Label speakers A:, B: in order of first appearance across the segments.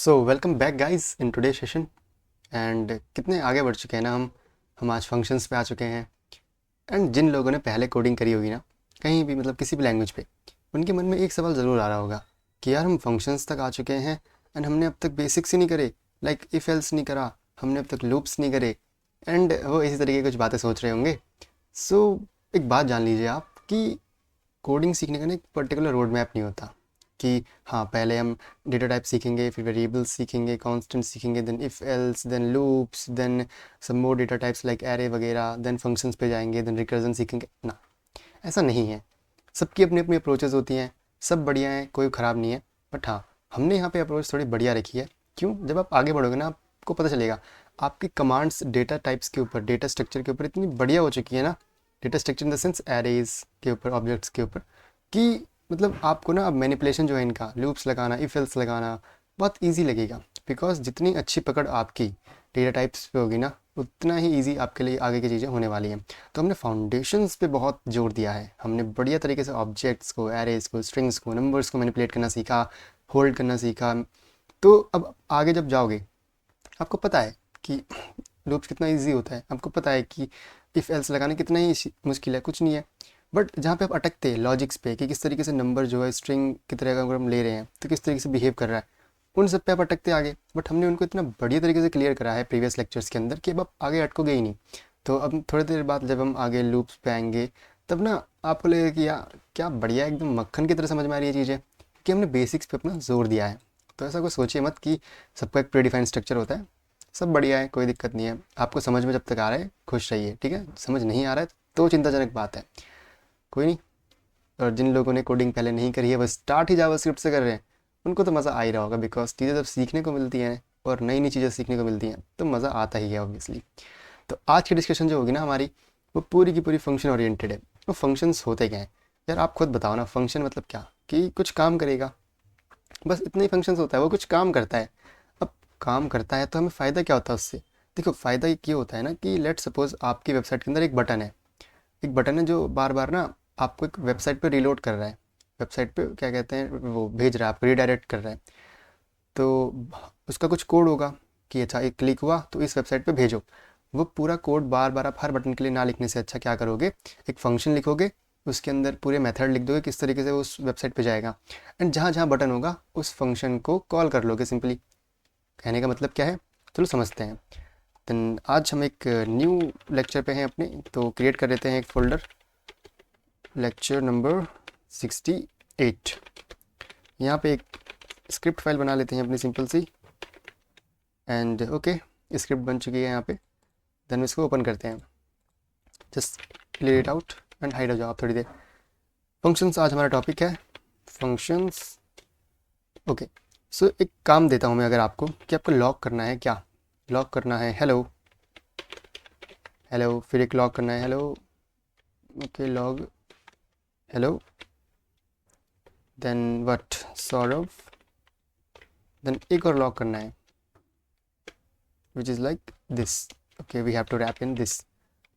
A: So welcome back guys in today session. And कितने आगे बढ़ चुके हैं ना हम आज फंक्शंस पे आ चुके हैं। एंड जिन लोगों ने पहले कोडिंग करी होगी ना, कहीं भी मतलब किसी भी लैंग्वेज पे, उनके मन में एक सवाल ज़रूर आ रहा होगा कि यार हम फंक्शंस तक आ चुके हैं एंड हमने अब तक बेसिक्स ही नहीं करे, लाइक इफ़ एल्स नहीं करा, हमने अब तक लूप्स नहीं करे। एंड वो इसी तरीके की कुछ बातें सोच रहे होंगे। सो एक बात जान लीजिए आप कि कोडिंग सीखने का ना एक पर्टिकुलर रोड मैप नहीं होता कि हाँ पहले हम डेटा टाइप सीखेंगे, फिर वेरिएबल्स सीखेंगे, कांस्टेंट सीखेंगे, then if else, then loops, then some more data types like array वगैरह, देन फंक्शंस पे जाएंगे, देन रिकर्जन सीखेंगे ना। ऐसा नहीं है। सबकी अपनी अपनी अप्रोचेज़ होती हैं, सब बढ़िया हैं, कोई ख़राब नहीं है। बट हाँ, हमने यहाँ पे अप्रोच थोड़ी बढ़िया रखी है। क्यों? जब आप आगे बढ़ोगे ना, आपको पता चलेगा आपकी कमांड्स डेटा टाइप्स के ऊपर, डेटा स्ट्रक्चर के ऊपर इतनी बढ़िया हो चुकी है ना, data structure in the sense arrays के ऊपर, ऑब्जेक्ट्स के ऊपर, कि मतलब आपको ना अब मैनिपुलेशन जो है इनका, लूप्स लगाना, इफ एल्स लगाना बहुत ईजी लगेगा। बिकॉज जितनी अच्छी पकड़ आपकी डेटा टाइप्स पे होगी ना, उतना ही ईजी आपके लिए आगे की चीज़ें होने वाली हैं। तो हमने फाउंडेशंस पे बहुत जोर दिया है। हमने बढ़िया तरीके से ऑब्जेक्ट्स को, एरेज को, स्ट्रिंग्स को, नंबर्स को मैनिपुलेट करना सीखा, होल्ड करना सीखा। तो अब आगे जब जाओगे, आपको पता है कि लूप्स कितना इजी होता है, आपको पता है कि इफ़ एल्स लगाना कितना ही मुश्किल है, कुछ नहीं है। बट जहाँ पे आप अटकते हैं लॉजिक्स पे कि किस तरीके से नंबर जो है स्ट्रिंग की तरह का अगर हम ले रहे हैं तो किस तरीके से बिहेव कर रहा है, उन सब पे आप अटकते आगे। बट हमने उनको इतना बढ़िया तरीके से क्लियर करा है प्रीवियस लेक्चर्स के अंदर कि अब आप आगे अटकोगे ही नहीं। तो अब थोड़ी देर बाद जब हम आगे लूप्स पे आएंगे, तब ना आपको लगेगा कि यार क्या बढ़िया, एकदम मक्खन की तरह समझ में आ रही है चीज़ें, कि हमने बेसिक्स पे अपना जोर दिया है। तो ऐसा कोई सोचिए मत कि सबका एक प्रीडिफाइंड स्ट्रक्चर होता है। सब बढ़िया है, कोई दिक्कत नहीं है। आपको समझ में जब तक आ रहा है खुश रहिए, ठीक है। समझ नहीं आ रहा है तो चिंताजनक बात है, कोई नहीं। और जिन लोगों ने कोडिंग पहले नहीं करी है, बस स्टार्ट ही जावास्क्रिप्ट से कर रहे हैं, उनको तो मज़ा आ ही रहा होगा। बिकॉज चीज़ें जब सीखने को मिलती हैं और नई नई चीज़ें सीखने को मिलती हैं तो मज़ा आता ही है ऑब्वियसली। तो आज की डिस्कशन जो होगी ना हमारी, वो पूरी की पूरी फंक्शन ओरिएंटेड है। वो फंक्शंस होते क्या हैं यार, आप खुद बताओ ना। फंक्शन मतलब क्या? कि कुछ काम करेगा, बस इतना ही फंक्शंस होता है। वो कुछ काम करता है। अब काम करता है तो हमें फ़ायदा क्या होता है उससे? देखो, फ़ायदा ये होता है ना कि लेट सपोज आपकी वेबसाइट के अंदर एक बटन है। एक बटन है जो बार बार ना आपको एक वेबसाइट पे रीलोड कर रहा है, वेबसाइट पे क्या कहते हैं, वो भेज रहा है आपको, रीडायरेक्ट कर रहा है। तो उसका कुछ कोड होगा कि अच्छा एक क्लिक हुआ तो इस वेबसाइट पे भेजो। वो पूरा कोड बार बार आप हर बटन के लिए ना लिखने से अच्छा क्या करोगे, एक फंक्शन लिखोगे, उसके अंदर पूरे मेथड लिख दोगे किस तरीके से वो उस वेबसाइट पे जाएगा। एंड जहाँ जहाँ बटन होगा उस फंक्शन को कॉल कर लोगे सिंपली। कहने का मतलब क्या है, चलो समझते हैं। देन आज हम एक न्यू लेक्चर पे हैं अपने, तो क्रिएट कर लेते हैं एक फोल्डर, लेक्चर नंबर 68। यहाँ पे एक स्क्रिप्ट फाइल बना लेते हैं अपनी सिंपल सी। एंड ओके, स्क्रिप्ट बन चुकी है यहाँ पे। देन इसको ओपन करते हैं। Just clear it out and hide हो जाओ आप थोड़ी देर। फंक्शंस आज हमारा टॉपिक है, फंक्शंस। ओके, सो एक काम देता हूँ मैं अगर आपको, कि आपको लॉग करना है, क्या लॉग करना है, हेलो हेलो, फिर एक लॉग करना है hello, okay log hello, then what Saurabh, then एक और लॉग करना है which is like this. Okay, we have to wrap in this.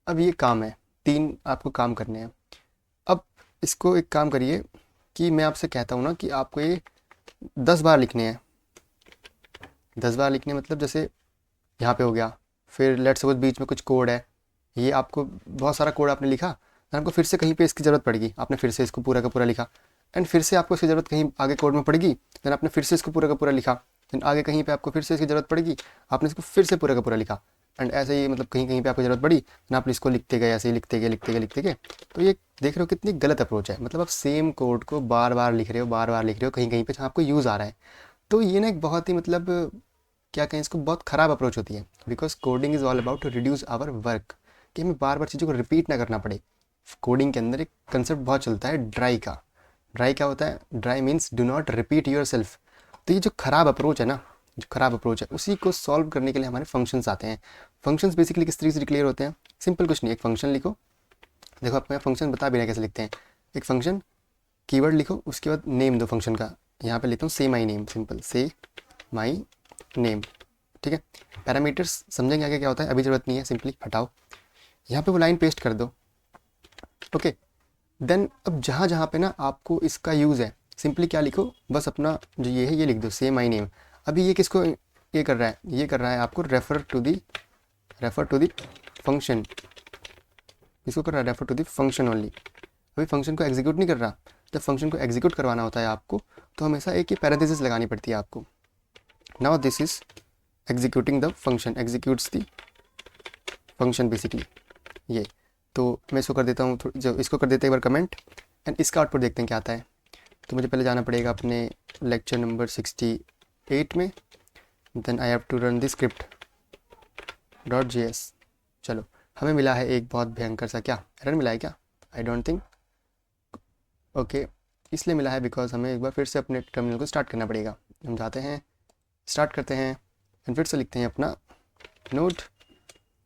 A: अब ये काम है, 3 आपको काम करने हैं। अब इसको एक काम करिए कि मैं आपसे कहता हूँ ना कि आपको ये 10 बार लिखने हैं। 10 बार लिखने मतलब जैसे यहाँ पे हो गया, फिर लेट्स सपोज बीच में कुछ कोड है, ये आपको बहुत सारा कोड आपने लिखा, फिर आपको फिर से कहीं पे इसकी ज़रूरत पड़ेगी, आपने फिर से इसको पूरा का पूरा लिखा। एंड फिर से आपको इसकी ज़रूरत कहीं आगे कोड में पड़ेगी, देन आपने फिर से इसको पूरा का पूरा लिखा। देन आगे कहीं पे आपको फिर से इसकी ज़रूरत पड़ेगी, आपने इसको फिर से पूरा का पूरा लिखा। एंड ऐसे ही मतलब कहीं कहीं पे आपको ज़रूरत पड़ी, देन आप इसको लिखते गए, ऐसे ही लिखते गए लिखते गए लिखते गए। तो ये देख रहे हो कितनी गलत अप्रोच है। मतलब आप सेम कोड को बार बार लिख रहे हो, बार बार लिख रहे हो कहीं कहीं पे जहाँ आपको यूज़ आ रहा है। तो ये ना एक बहुत ही मतलब क्या कहें इसको, बहुत ख़राब अप्रोच होती है। Because coding is all about to reduce our work, कि हमें बार बार चीज़ों को रिपीट ना करना पड़े। कोडिंग के अंदर एक कंसेप्ट बहुत चलता है ड्राई का। ड्राई क्या होता है? Dry means do not repeat your self. तो ये जो ख़राब अप्रोच है ना, जो ख़राब अप्रोच है, उसी को सॉल्व करने के लिए हमारे फंक्शंस आते हैं। फंक्शंस बेसिकली किस तरीके से डिक्लेयर होते हैं? सिंपल कुछ नहीं, एक फंक्शन लिखो। देखो आपको मैं फंक्शन बता भी रहा कैसे लिखते हैं। एक फंक्शन, कीवर्ड लिखो, उसके बाद नेम दो फंक्शन का। यहाँ पे लेता हूँ से माई नेम, सिंपल से माई नेम, ठीक है। पैरामीटर्स समझेंगे आगे क्या होता है, अभी ज़रूरत नहीं है, सिंपली हटाओ। यहाँ पे वो लाइन पेस्ट कर दो, ओके। देन अब जहाँ जहाँ पे ना आपको इसका यूज़ है, सिंपली क्या लिखो, बस अपना जो ये है ये लिख दो, से माई नेम। अभी ये किसको ये कर रहा है, ये कर रहा है आपको रेफ़र टू दी फंक्शन। इसको कर रहा है refer to the function only. अभी फंक्शन को एग्जीक्यूट नहीं कर रहा। जब फंक्शन को एग्जीक्यूट करवाना होता है आपको तो हमेशा एक ही पैरेंथेसिस लगानी पड़ती है आपको। Now this is executing the function, executes the function basically ये। तो मैं इसको कर देता हूँ, जो इसको कर देते हैं एक बार कमेंट, एंड इसका आउटपुट देखते हैं क्या आता है। तो मुझे पहले जाना पड़ेगा अपने लेक्चर नंबर 68 में, then I have to run the script .js। चलो हमें मिला है एक बहुत भयंकर सा, क्या एरर मिला है क्या? I don't think. ओके, इसलिए मिला है बिकॉज हमें एक बार फिर से अपने टर्मिनल को स्टार्ट करना पड़ेगा। हम जाते हैं, स्टार्ट करते हैं, एंड फिर से लिखते हैं अपना नोड।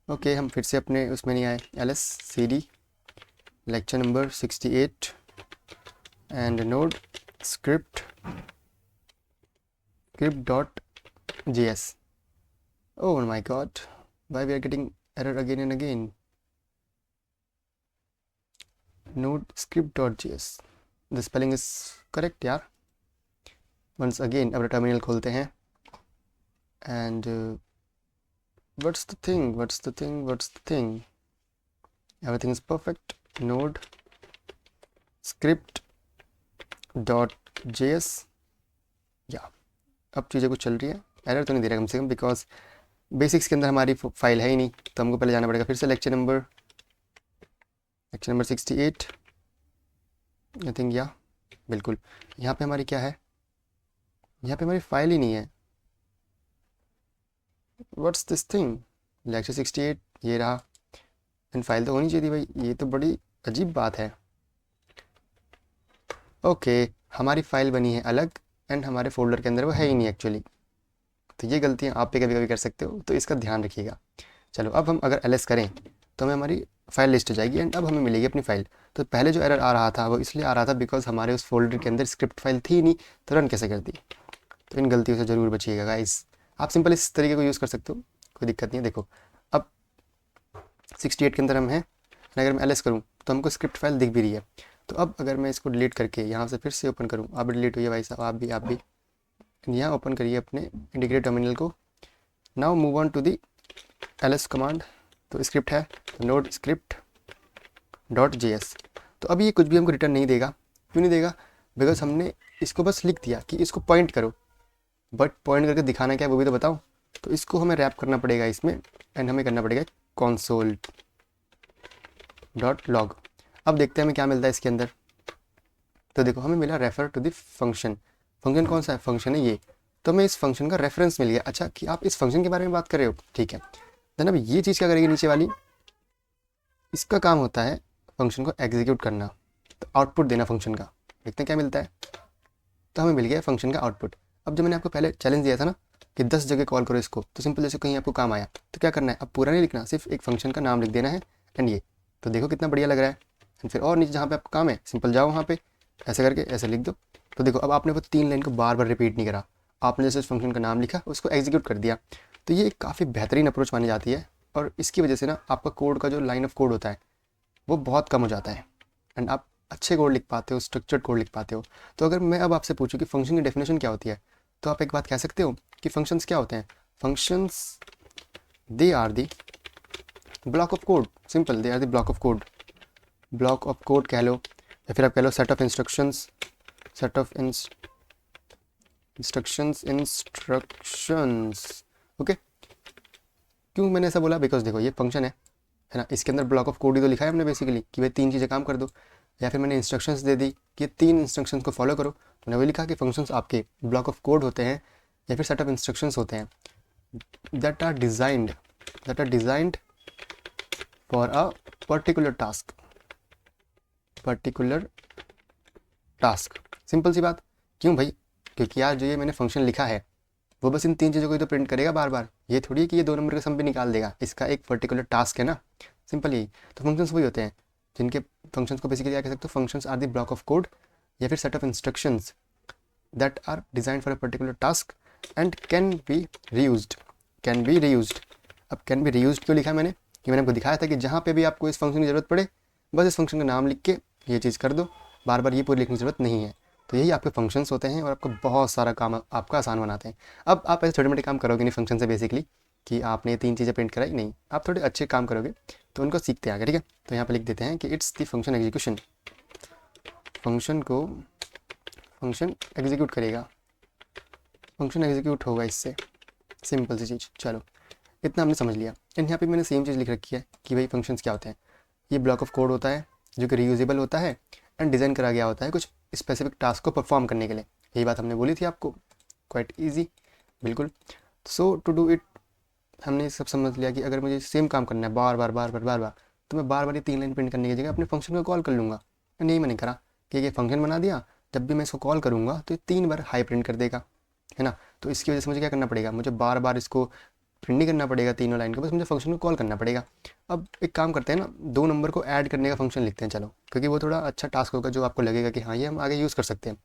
A: ओके, हम फिर से अपने उसमें नहीं आए, lscd lecture number 68 and node script .js। oh my god, why we are getting error again and again? node script.js, the spelling is correct यार। once again अपना टर्मिनल खोलते हैं, and what's the thing, everything is perfect। node script.js, या अब चीज़ें कुछ चल रही है, एरर तो नहीं दे रहा कम से कम, बिकॉज बेसिक्स के अंदर हमारी फाइल है ही नहीं। तो हमको पहले जाना पड़ेगा फिर से लेक्चर नंबर 68 आई थिंक, या बिल्कुल यहाँ पे हमारी क्या है, यहाँ पे हमारी फाइल ही नहीं है। व्हाट्स दिस थिंग, लेक्चर 68 ये रहा, एंड फाइल तो होनी चाहिए थी भाई, ये तो बड़ी अजीब बात है। ओके, हमारी फाइल बनी है अलग, एंड हमारे फोल्डर के अंदर वो है ही नहीं एक्चुअली। तो ये गलतियाँ आप पे कभी कभी कर सकते हो, तो इसका ध्यान रखिएगा। चलो अब हम अगर ls करें तो हमें हमारी फाइल लिस्ट हो जाएगी, एंड अब हमें मिलेगी अपनी फाइल। तो पहले जो एरर आ रहा था वो इसलिए आ रहा था बिकॉज हमारे उस फोल्डर के अंदर स्क्रिप्ट फाइल थी नहीं, तो रन कैसे कर दी। तो इन गलतियों से ज़रूर बचिएगा गाइस। आप सिंपल इस तरीके को यूज़ कर सकते हो, कोई दिक्कत नहीं है। देखो अब 68 के अंदर हम हैं, अगर मैं ls करूँ तो हमको स्क्रिप्ट फाइल दिख भी रही है। तो अब अगर मैं इसको डिलीट करके यहाँ से फिर से ओपन करूँ, आप डिलीट हुई है भाई साहब, आप भी यहाँ ओपन करिए अपने इंटीग्रेटेड टर्मिनल को। Now move on to the ls command. तो स्क्रिप्ट है तो नोड script.js। तो अब ये कुछ भी हमको रिटर्न नहीं देगा। क्यों नहीं देगा? बिकॉज हमने इसको बस लिख दिया कि इसको पॉइंट करो, बट पॉइंट करके दिखाना क्या है वो भी तो बताओ। तो इसको हमें रैप करना पड़ेगा इसमें, एंड हमें करना पड़ेगा console.log। अब देखते हैं हमें क्या मिलता है इसके अंदर। तो देखो हमें मिला refer to the function. Function कौन सा है? फंक्शन है ये। तो हमें इस फंक्शन का रेफरेंस मिल गया। अच्छा कि आप इस फंक्शन के बारे में बात कर रहे हो, ठीक है। देन अब ये चीज़ क्या करेगी नीचे वाली, इसका काम होता है फंक्शन को एग्जीक्यूट करना, तो आउटपुट देना फंक्शन का। देखते हैं क्या मिलता है। तो हमें मिल गया फंक्शन का आउटपुट। अब जब मैंने आपको पहले चैलेंज दिया था ना कि 10 जगह कॉल करो इसको, तो सिंपल जैसे कहीं आपको काम आया तो क्या करना है, अब पूरा नहीं लिखना, सिर्फ एक फंक्शन का नाम लिख देना है, एंड ये तो देखो कितना बढ़िया लग रहा है। एंड फिर और नीचे जहाँ पे आपको काम है सिंपल जाओ वहाँ पे ऐसे करके ऐसे लिख दो। तो देखो अब आपने वो 3 लाइन को बार बार रिपीट नहीं करा, आपने जैसे उस फंक्शन का नाम लिखा उसको एग्जीक्यूट कर दिया। तो ये एक काफ़ी बेहतरीन अप्रोच मानी जाती है, और इसकी वजह से ना आपका कोड का जो लाइन ऑफ कोड होता है वो बहुत कम हो जाता है, एंड आप अच्छे कोड लिख पाते हो, स्ट्रक्चर्ड कोड लिख पाते हो। तो अगर मैं अब आपसे पूछूं कि फंक्शन की डेफिनेशन क्या होती है, तो आप एक बात कह सकते हो कि फंक्शंस क्या होते हैं। Functions they are the block of code, simple, they are the block of code. Block of code कह लो, या फिर आप कह लो set of instructions, set of instructions. Okay, क्यों मैंने ऐसा बोला? बिकॉज देखो ये फंक्शन है ना, इसके अंदर ब्लॉक ऑफ कोड ही तो लिखा है हमने बेसिकली कि भाई 3 चीज़ें काम कर दो, या फिर मैंने इंस्ट्रक्शंस दे दी कि 3 इंस्ट्रक्शंस को फॉलो करो। मैंने वही लिखा कि फंक्शंस आपके ब्लॉक ऑफ कोड होते हैं या फिर सेट ऑफ इंस्ट्रक्शंस होते हैं that are designed for a particular task. Simple सी बात। क्यों भाई? क्योंकि यार जो ये मैंने फंक्शन लिखा है वो बस इन 3 चीज़ों को ही तो प्रिंट करेगा बार बार, ये थोड़ी है कि ये 2 नंबर का सम भी निकाल देगा। इसका एक पर्टिकुलर टास्क है ना, सिंपल यही। तो फंक्शंस वही होते हैं जिनके फंक्शंस को बेसिकली क्या कह सकते हो, functions are the block of code या फिर set of instructions that are designed for a particular task and can be reused. अब कैन बी रीयूज्ड क्यों लिखा मैंने? कि मैंने आपको दिखाया था कि जहाँ पे भी आपको इस फंक्शन की ज़रूरत पड़े बस इस फंक्शन का नाम लिख के ये चीज़ कर दो, बार बार ये पूरी लिखने की ज़रूरत नहीं है। तो यही आपके फंक्शंस होते हैं और आपका बहुत सारा काम आपका आसान बनाते हैं। अब आप ऐसे छोटे मोटे काम करोगे नहीं फंक्शन से बेसिकली कि आपने 3 चीज़ें प्रिंट कराई, नहीं, आप थोड़े अच्छे काम करोगे तो उनको सीखते हैं आगे, ठीक है। तो यहाँ पर लिख देते हैं कि it's the function execution, function execute करेगा, फंक्शन एग्जीक्यूट होगा इससे, सिंपल सी चीज़। चलो इतना हमने समझ लिया। एंड यहाँ पे मैंने सेम चीज़ लिख रखी है कि भाई फंक्शंस क्या होते हैं। ये ब्लॉक ऑफ कोड होता है जो कि रीयूजेबल होता है एंड डिज़ाइन करा गया होता है कुछ स्पेसिफिक टास्क को परफॉर्म करने के लिए। यही बात हमने बोली थी आपको, क्वाइट ईजी, बिल्कुल। सो टू डू इट हमने सब समझ लिया कि अगर मुझे सेम काम करना है बार बार बार बार बार बार, तो मैं बार बार ये 3 लाइन प्रिंट करने की जगह अपने फंक्शन को कॉल कर लूँगा। नहीं मैंने करा कि ये फंक्शन बना दिया, जब भी मैं इसको कॉल करूँगा तो ये 3 बार हाई प्रिंट कर देगा, है ना। तो इसकी वजह से मुझे क्या करना पड़ेगा, मुझे बार बार इसको प्रिंट नहीं करना पड़ेगा तीनों लाइन को, बस मुझे फंक्शन को कॉल करना पड़ेगा। अब एक काम करते हैं ना, 2 नंबर को ऐड करने का फंक्शन लिखते हैं चलो, क्योंकि वो थोड़ा अच्छा टास्क होगा जो आपको लगेगा कि हाँ ये हम आगे यूज़ कर सकते हैं।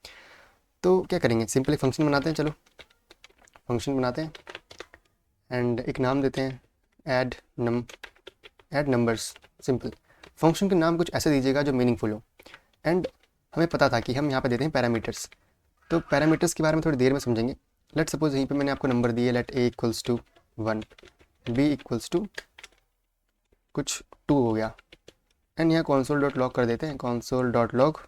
A: तो क्या करेंगे, सिंपली फंक्शन बनाते हैं, चलो फंक्शन बनाते हैं एंड एक नाम देते हैं ऐड नंबर्स। सिंपल फंक्शन के नाम कुछ ऐसे दीजिएगा जो मीनिंगफुल हो। एंड हमें पता था कि हम यहाँ पे देते हैं पैरामीटर्स, तो पैरामीटर्स के बारे में थोड़ी देर में समझेंगे। लेट सपोज यहीं पे मैंने आपको नंबर दिए, let a equals to 1, b equals to कुछ 2 हो गया। एंड यहाँ console डॉट लॉग कर देते हैं, console dot log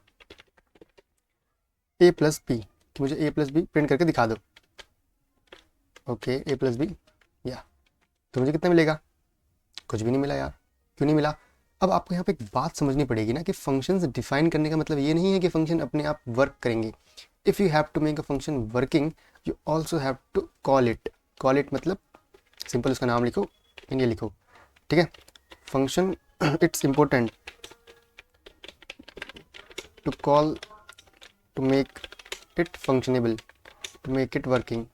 A: a plus B, कि मुझे a प्लस बी प्रिंट करके दिखा दो। ओके a प्लस बी, या तो मुझे कितना मिलेगा, कुछ भी नहीं मिला यार, क्यों नहीं मिला। अब आपको यहाँ पे एक बात समझनी पड़ेगी ना कि फंक्शंस डिफाइन करने का मतलब ये नहीं है कि फंक्शन अपने आप वर्क करेंगे। If you have to make a function working you also have to call it मतलब सिंपल उसका नाम लिखो एंड ये लिखो, ठीक है। Function it's important to call to make it functionable, to make it working.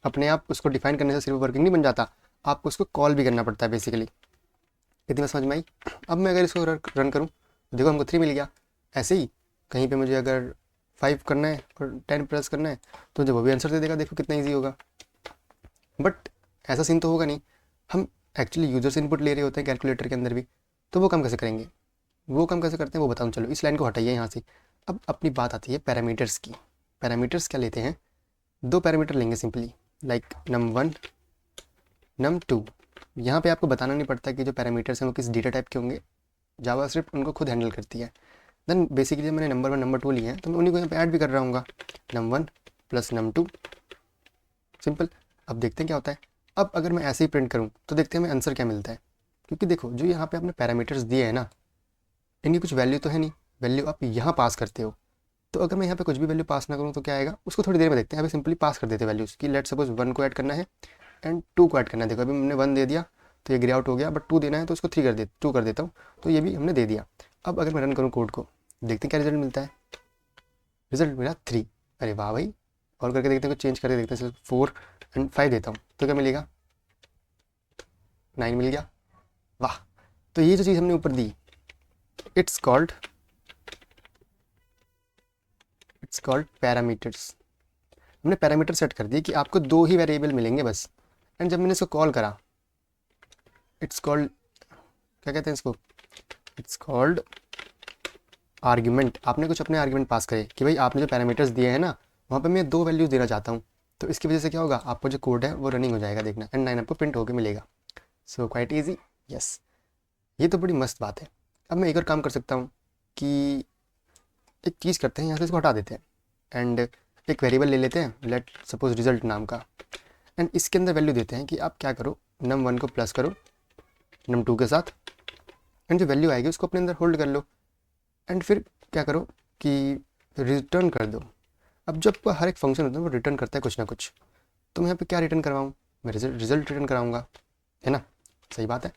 A: अपने आप उसको डिफाइन करने से सिर्फ वर्किंग नहीं बन जाता, आपको उसको कॉल भी करना पड़ता है बेसिकली। इतनी बात समझ में आई। अब मैं अगर इसको रन करूँ, देखो हमको 3 मिल गया। ऐसे ही कहीं पे मुझे अगर 5 करना है और 10 प्लस करना है तो जब वो भी आंसर दे देगा, देखो कितना ईजी होगा। बट ऐसा सीन तो होगा नहीं, हम एक्चुअली यूजर से इनपुट ले रहे होते हैं कैलकुलेटर के अंदर भी, तो वो काम कैसे करेंगे, वो काम कैसे करते हैं वो बताऊँ। चलो इस लाइन को हटाइए यहाँ से। अब अपनी बात आती है पैरामीटर्स की। पैरामीटर्स क्या लेते हैं, 2 पैरामीटर लेंगे सिंपली, लाइक num1 num2। यहाँ पे आपको बताना नहीं पड़ता कि जो पैरामीटर्स हैं वो किस डेटा टाइप के होंगे, जावास्क्रिप्ट उनको खुद हैंडल करती है। देन बेसिकली मैंने नंबर 1 नंबर 2 लिए हैं तो मैं उन्हीं को यहाँ पे ऐड भी कर रहा हूँ, num1 प्लस num2, सिंपल। अब देखते हैं क्या होता है। अब अगर मैं ऐसे ही प्रिंट करूँ तो देखते हैं हमें आंसर क्या मिलता है, क्योंकि देखो जो यहाँ पे आपने पैरामीटर्स दिए हैं ना, इनकी कुछ वैल्यू तो है नहीं, वैल्यू आप यहाँ पास करते हो। तो अगर मैं यहाँ पे कुछ भी वैल्यू पास ना करूँ तो क्या आएगा, उसको थोड़ी देर में देखते हैं। अभी सिंपली पास कर देते हैं वैल्यूज़ की। लेट सपोज 1 को ऐड करना है एंड 2 को ऐड करना है। देखो अभी हमने 1 दे दिया तो ये ग्रे आउट हो गया, बट 2 देना है तो उसको 2 कर देता हूँ, तो ये भी हमने दे दिया। अब अगर मैं रन करूँ कोड को, देखते हैं क्या रिजल्ट मिलता है। रिजल्ट मिला 3। अरे वाह भाई, और करके देखते हैं, कुछ चेंज करके देखते हैं। 4 एंड 5 देता हूँ तो क्या मिलेगा, 9 मिल गया। वाह, तो ये जो चीज़ हमने ऊपर दी इट्स कॉल्ड पैरामीटर्स। हमने पैरामीटर सेट कर दिए कि आपको 2 ही वेरिएबल मिलेंगे बस। एंड जब मैंने इसको कॉल करा, इट्स कॉल्ड, क्या कहते हैं इसको, इट्स कॉल्ड आर्ग्यूमेंट। आपने कुछ अपने आर्ग्यूमेंट पास करे कि भाई आपने जो पैरामीटर्स दिए हैं ना, वहाँ पे मैं 2 वैल्यूज़ देना चाहता हूँ। तो इसकी वजह से क्या होगा, आपको जो कोड है वो रनिंग हो जाएगा, देखना। एंड 9 आपको प्रिंट होकर मिलेगा। सो क्वाइट ईजी, यस, ये तो बड़ी मस्त बात है। अब मैं एक और काम कर सकता हूँ कि एक चीज़ करते हैं, यहाँ से इसको हटा देते हैं एंड एक वेरिएबल ले लेते हैं, लेट सपोज रिजल्ट नाम का। एंड इसके अंदर वैल्यू देते हैं कि आप क्या करो, num1 को प्लस करो num2 के साथ, एंड जो वैल्यू आएगी उसको अपने अंदर होल्ड कर लो। एंड फिर क्या करो कि रिटर्न कर दो। अब जब हर एक फंक्शन होता है वो रिटर्न करता है कुछ ना कुछ, तो मैं यहाँ पे क्या रिटर्न करवाऊँ, मैं रिजल्ट रिटर्न कराऊँगा, है ना, सही बात है।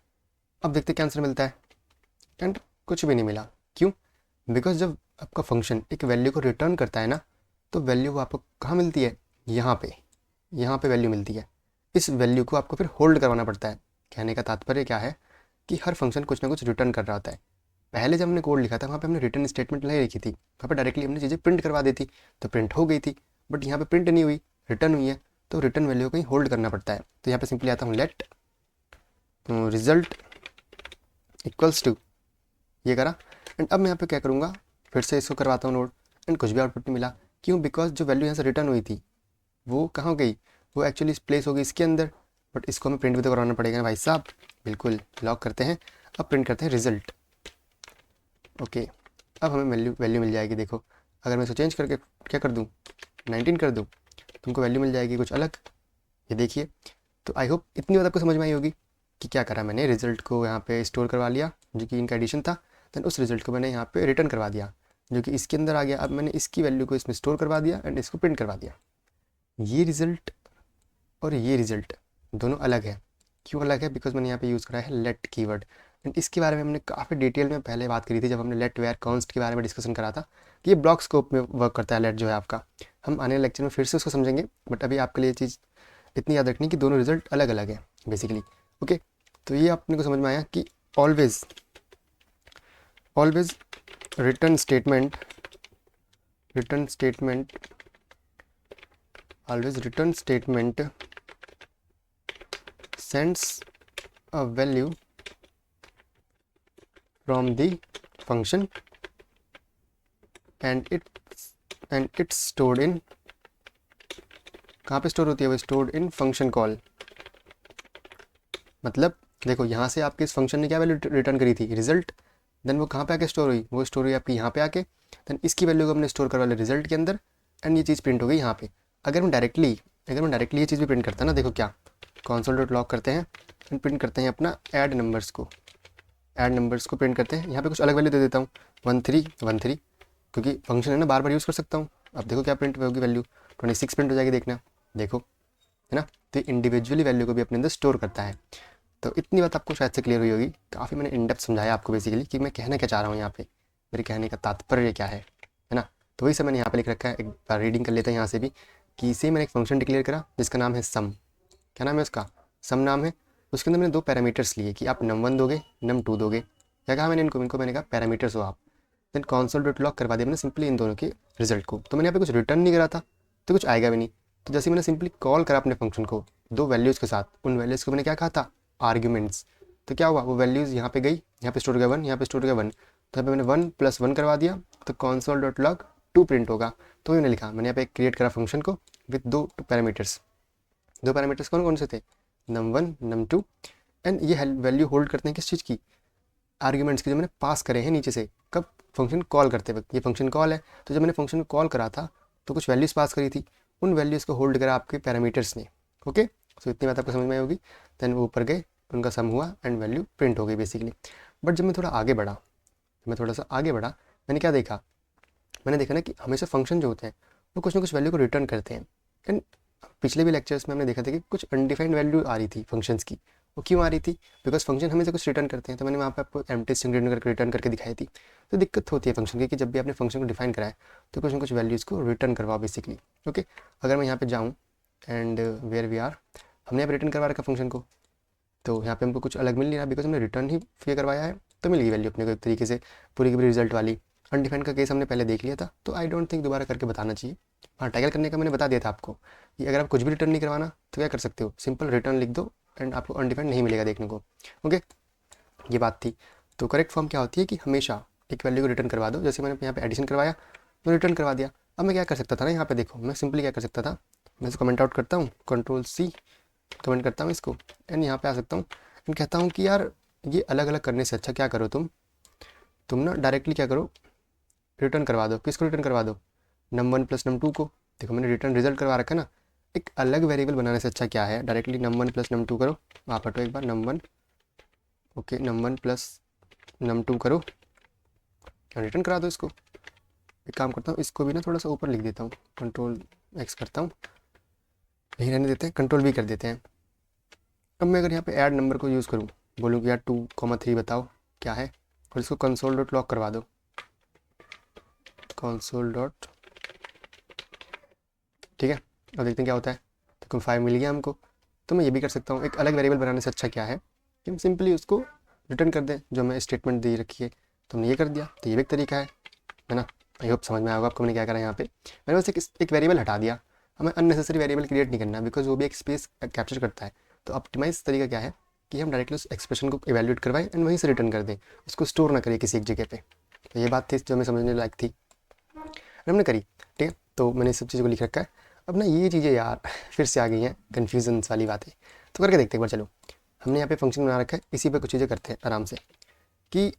A: अब देखते क्या आंसर मिलता है। एंड कुछ भी नहीं मिला, क्यों, बिकॉज जब आपका फंक्शन एक वैल्यू को रिटर्न करता है ना, तो वैल्यू आपको कहाँ मिलती है, यहाँ पे वैल्यू मिलती है। इस वैल्यू को आपको फिर होल्ड करवाना पड़ता है। कहने का तात्पर्य क्या है कि हर फंक्शन कुछ ना कुछ रिटर्न कर रहा होता है। पहले जब हमने कोड लिखा था वहाँ पे हमने रिटर्न स्टेटमेंट नहीं लिखी थी, वहाँ पे डायरेक्टली हमने चीज़ें प्रिंट करवा दी थी, तो प्रिंट हो गई थी। बट यहाँ पे प्रिंट नहीं हुई, रिटर्न हुई है, तो रिटर्न वैल्यू को ही होल्ड करना पड़ता है। तो यहाँ पे सिंपली आता हूँ लेट रिजल्ट इक्वल्स टू, ये करा। एंड अब मैं यहाँ पे क्या करूँगा, फिर से इसको करवाता हूँ नोड, एंड कुछ भी आउटपुट नहीं मिला। क्यों? बिकॉज जो वैल्यू यहाँ से रिटर्न हुई थी वो कहाँ गई? वो एक्चुअली प्लेस हो गई इसके अंदर, बट इसको हमें प्रिंट भी तो करवाना पड़ेगा ना भाई साहब। बिल्कुल, लॉक करते हैं। अब प्रिंट करते हैं रिजल्ट। ओके, अब हमें वैल्यू मिल जाएगी। देखो, अगर मैं इसको चेंज करके क्या कर दूँ, 19 कर दूँ, तुमको वैल्यू मिल जाएगी कुछ अलग। ये देखिए। तो आई होप इतनी बात आपको समझ में आई होगी कि क्या करा मैंने। रिजल्ट को यहाँ पे स्टोर करवा लिया जो कि इनका एडिशन था, देन उस रिजल्ट को मैंने यहाँ पे रिटर्न करवा दिया जो कि इसके अंदर आ गया। अब मैंने इसकी वैल्यू को इसमें स्टोर करवा दिया एंड इसको प्रिंट करवा दिया। ये रिजल्ट और ये रिजल्ट दोनों अलग है। क्यों अलग है? बिकॉज मैंने यहाँ पे यूज़ करा है लेट कीवर्ड। एंड इसके बारे में हमने काफ़ी डिटेल में पहले बात करी थी जब हमने लेट वेयर कॉन्स्ट के बारे में डिस्कशन करा था कि ये ब्लॉक स्कोप में वर्क करता है लेट जो है आपका। हम आने लेक्चर में फिर से उसको समझेंगे, बट अभी आपके लिए ये चीज़ इतनी याद रखनी कि दोनों रिजल्ट अलग अलग है बेसिकली। ओके, तो ये अपने को समझ में आया कि always return statement sends a value from the function and it's stored in, कहाँ पे स्टोर होती है वो? Stored in function call. मतलब देखो, यहाँ से आपके इस फंक्शन ने क्या वैल्यू रिटर्न करी थी? रिजल्ट। देन वो कहाँ पे आके स्टोर हुई? वो स्टोर हुई आपकी यहाँ पे आके। देन इसकी वैल्यू को हमने स्टोर करवा लिया रिजल्ट के अंदर एंड ये चीज़ प्रिंट हो गई यहाँ पे। अगर मैं डायरेक्टली ये चीज़ भी प्रिंट करता ना, देखो क्या, console.log करते हैं एंड प्रिंट करते हैं अपना ऐड नंबर्स को प्रिंट करते हैं। यहाँ पे कुछ अलग वैल्यू दे देता हूँ, 13 क्योंकि फंक्शन है ना, बार बार यूज़ कर सकता हूँ। अब देखो क्या प्रिंट होगी वैल्यू, 26 प्रिंट हो जाएगी, देखना, देखो, है ना। तो इंडिविजुअली वैल्यू को भी अपने अंदर स्टोर करता है। तो इतनी बात आपको शायद से क्लियर हुई होगी। काफ़ी मैंने इन डेप्थ समझाया आपको बेसिकली कि मैं कहना क्या चाह रहा हूँ यहाँ पे, मेरे कहने का तात्पर्य क्या है ना। तो वही सब मैंने यहाँ पे लिख रखा है। एक बार रीडिंग कर लेते हैं यहाँ से भी कि इसे मैंने एक फंक्शन डिक्लेयर करा जिसका नाम है सम। क्या नाम है उसका? सम नाम है। उसके अंदर मैंने दो पैरामीटर्स लिए कि आप num1 दोगे, num2 दोगे। क्या कहा मैंने इनको मैंने कहा पैरामीटर्स हो आप। देन console.log करवा दिया मैंने सिंपली इन दोनों के रिजल्ट को। तो मैंने यहाँ पे कुछ रिटर्न नहीं करा था तो कुछ आएगा भी नहीं। तो जैसे मैंने सिंपली कॉल करा अपने फंक्शन को दो वैल्यूज़ के साथ, उन वैल्यूज़ को मैंने क्या कहा था? आर्ग्यूमेंट्स। तो क्या हुआ? वो वैल्यूज़ यहाँ पे गई, यहाँ पे स्टोर हो गया 1, यहाँ पे स्टोर हो गया 1। तो यहाँ पे मैंने 1 + 1 करवा दिया तो console.log 2 प्रिंट होगा। तो मैंने लिखा, मैंने यहाँ पे क्रिएट करा फंक्शन को विद दो पैरामीटर्स। दो पैरामीटर्स कौन कौन से थे? num1 num2। एंड ये वैल्यू होल्ड करते हैं किस चीज़ की? आर्ग्यूमेंट्स की, जो मैंने पास करे हैं नीचे से। कब? फंक्शन कॉल करते वक्त। ये फंक्शन कॉल है, तो जब मैंने फंक्शन को कॉल करा था तो कुछ वैल्यूज़ पास करी थी, उन वैल्यूज़ को होल्ड करा आपके पैरामीटर्स ने। ओके, सो इतनी बात आपको समझ में आई होगी। देन वो ऊपर गए, उनका सम हुआ एंड वैल्यू प्रिंट हो गई बेसिकली। बट जब मैं थोड़ा सा आगे बढ़ा, मैंने क्या देखा? मैंने देखा ना कि हमेशा फंक्शन जो होते हैं वो कुछ ना कुछ वैल्यू को रिटर्न करते हैं। एंड पिछले भी लेक्चर्स में हमने देखा था कि कुछ अनडिफाइंड वैल्यू आ रही थी फंक्शंस की। वो क्यों आ रही थी? बिकॉज फंक्शन हमेशा कुछ रिटर्न करते हैं। तो मैंने वहाँ पे आपको एम्प्टी स्ट्रिंग रिटर्न करके दिखाई थी। तो दिक्कत होती है फंक्शन की कि जब भी आपने फंक्शन को डिफाइन कराए तो कुछ ना कुछ वैल्यूज़ को रिटर्न करवाओ बेसिकली। ओके, अगर मैं यहाँ पे जाऊँ एंड वेयर वी आर, हमने यहाँ पे रिटर्न करवा रखा फंक्शन को, तो यहाँ पे हमको कुछ अलग मिल नहीं रहा बिकॉज हमने रिटर्न ही फिर करवाया है। तो मिल गई वैल्यू अपने को एक तरीके से पूरी की पूरी रिजल्ट वाली। अनडिफाइंड का केस हमने पहले देख लिया था, तो आई डोंट थिंक दोबारा करके बताना चाहिए। हाँ, टैगल करने का मैंने बता दिया था आपको कि अगर आप कुछ भी रिटर्न नहीं करवाना तो क्या कर सकते हो, सिंपल रिटर्न लिख दो एंड आपको अनडिफाइंड नहीं मिलेगा देखने को। ओके, ये बात थी। तो करेक्ट फॉर्म क्या होती है कि हमेशा एक वैल्यू को रिटर्न करवा दो। जैसे मैंने यहाँ पे एडिशन करवाया तो रिटर्न करवा दिया। अब मैं क्या कर सकता था ना, यहाँ पे देखो, मैं सिंपली क्या कर सकता था, मैं इसको कमेंट आउट करता हूँ, Ctrl+C कमेंट करता हूँ इसको एंड यहाँ पे आ सकता हूँ एंड कहता हूँ कि यार ये अलग अलग करने से अच्छा क्या करो, तुम ना डायरेक्टली क्या करो, रिटर्न करवा दो। किसको रिटर्न करवा दो? num1 + num2 को। देखो मैंने रिटर्न रिजल्ट करवा रखा है ना। एक अलग वेरिएबल बनाने से अच्छा क्या है, डायरेक्टली num1 + num2 करो। वहाँ पर तो एक बार num1, ओके, num1 + num2 करो, रिटर्न करा दो इसको। एक काम करता हूँ, इसको भी ना थोड़ा सा ऊपर लिख देता हूँ, Ctrl+X करता हूँ, नहीं रहने देते हैं, Ctrl+V कर देते हैं। अब मैं अगर यहाँ पे ऐड नंबर को यूज़ करूँ, बोलूँ कि यार 2,3 बताओ क्या है, और इसको console.log करवा दो, console. ठीक है, अब देखते हैं क्या होता है। तो 5 मिल गया हमको। तो मैं ये भी कर सकता हूँ, एक अलग वेरिएबल बनाने से अच्छा क्या है कि हम सिंपली उसको रिटर्न कर दें जो हमें स्टेटमेंट दी रखी है। तो हमने ये कर दिया, तो ये भी एक तरीका है ना। आई होप समझ में आएगा आपको मैंने क्या करा यहाँ पे। मैंने बस एक वेरिएबल हटा दिया। हमें अननेसेसरी वेरिएबल क्रिएट नहीं करना बिकॉज वो भी एक स्पेस कैप्चर करता है। तो ऑप्टिमाइज तरीका क्या है कि हम डायरेक्टली उस एक्सप्रेशन को इवैल्यूएट करवाएं एंड वहीं से रिटर्न कर दें, उसको स्टोर ना करें किसी एक जगह पे। तो ये बात थी जो हमें समझने लायक थी। हमने करी, ठीक है। तो मैंने सब चीज़ों को लिख रखा है। अब ना ये चीज़ें यार फिर से आ गई हैं कन्फ्यूजन वाली बातें, तो करके देखते हैं एक बार। चलो, हमने यहाँ पे फंक्शन बना रखा है, इसी पे कुछ चीज़ें करते हैं आराम से। कि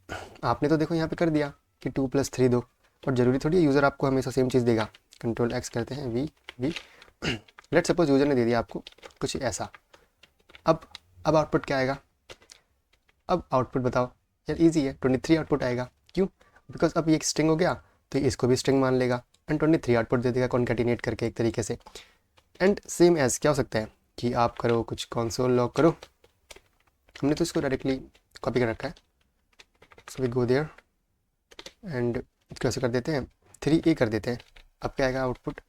A: आपने तो देखो यहाँ पे कर दिया कि 2+3 दो, और ज़रूरी थोड़ी है यूज़र आपको हमेशा सेम चीज़ देगा। कंट्रोल एक्स करते हैं, वी लेट सपोज यूज़र ने दे दिया आपको कुछ ऐसा। अब आउटपुट क्या आएगा? अब आउटपुट बताओ यार, इजी है, 23 आउटपुट आएगा। क्यों? बिकॉज अब ये एक स्ट्रिंग हो गया, तो इसको भी स्ट्रिंग मान लेगा एंड 23 आउटपुट दे देगा कॉन्कैटिनेट करके एक तरीके से। एंड सेम एज क्या हो सकता है कि आप करो कुछ कंसोल लॉग करो, हमने तो इसको डायरेक्टली कॉपी कर रखा है, so we go there and कैसे कर देते हैं 3a कर देते हैं। अब क्या आएगा आउटपुट?